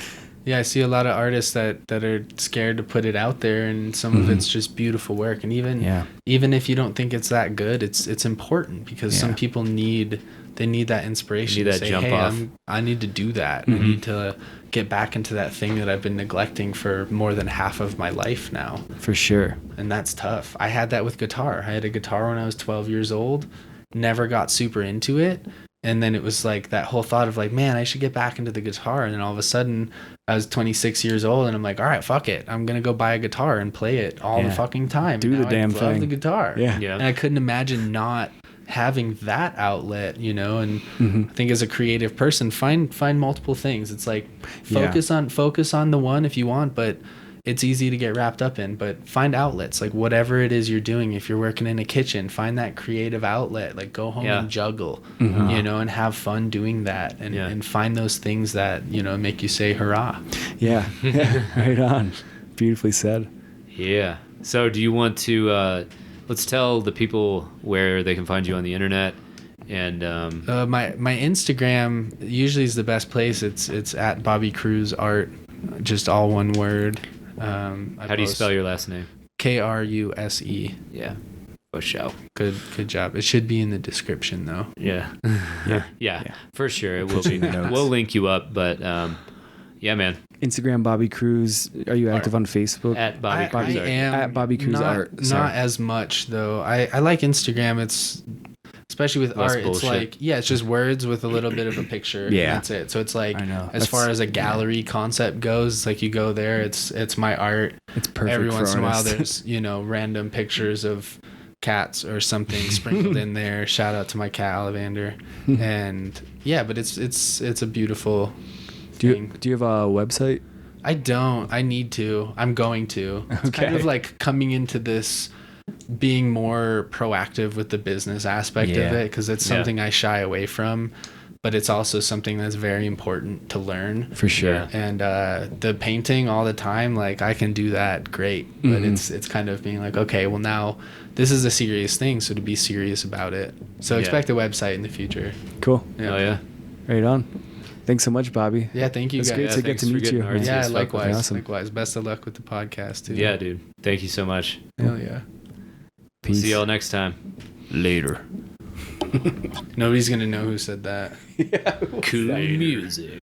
Yeah, I see a lot of artists that are scared to put it out there, and some of it's just beautiful work. And even if you don't think it's that good, it's important because some people need that inspiration. They need that to say, jump hey, off. I need to do that. I need to get back into that thing that I've been neglecting for more than half of my life now. For sure. And that's tough. I had that with guitar. I had a guitar when I was 12 years old, never got super into it. And then it was like that whole thought of like, man, I should get back into the guitar. And then all of a sudden I was 26 years old and I'm like, all right, fuck it. I'm going to go buy a guitar and play it all the fucking time. Do the damn thing. I love the guitar. Yeah. And I couldn't imagine not having that outlet, you know. And I think as a creative person, find multiple things. It's like focus on the one if you want, but it's easy to get wrapped up in. But find outlets, like whatever it is you're doing. If you're working in a kitchen, find that creative outlet. Like go home and juggle, you know, and have fun doing that, and find those things that, you know, make you say hurrah. Yeah. Right on. Beautifully said. Yeah. So do you want to let's tell the people where they can find you on the internet? And my Instagram usually is the best place. It's at Bobby Kruse Art, just all one word. How do you spell your last name? Kruse. Yeah. For sure. Good job. It should be in the description though. Yeah. Yeah. For sure. It will be. We'll link you up, but yeah, man. Instagram Bobby Kruse. Are you active on Facebook? At Bobby Kruse I Art. am At Bobby Kruse Art. Not as much though. I like Instagram. It's especially with Less art. bullshit. It's like it's just words with a little bit of a picture. Yeah. That's it. So it's like I know. as far as a gallery concept goes, it's like you go there. It's my art. It's perfect. Every once in a while, artists. there's random pictures of cats or something sprinkled in there. Shout out to my cat Ollivander. And but it's a beautiful thing. Do you have a website? I don't. I need to. I'm going to. It's kind of like coming into this being more proactive with the business aspect of it, because it's something I shy away from, but it's also something that's very important to learn. For sure. And the painting all the time, like I can do that great, but it's kind of being like, okay, well now this is a serious thing, so to be serious about it. So expect a website in the future. Cool. Yeah. Oh yeah. Right on. Thanks so much, Bobby. Yeah, thank you It's guys. great to get to meet you. Artsy Yeah, as fuck with likewise. us. Awesome. Likewise. Best of luck with the podcast too. Yeah, dude. Thank you so much. Hell yeah. Peace. See y'all next time. Later. Nobody's gonna know who said that. Cool music.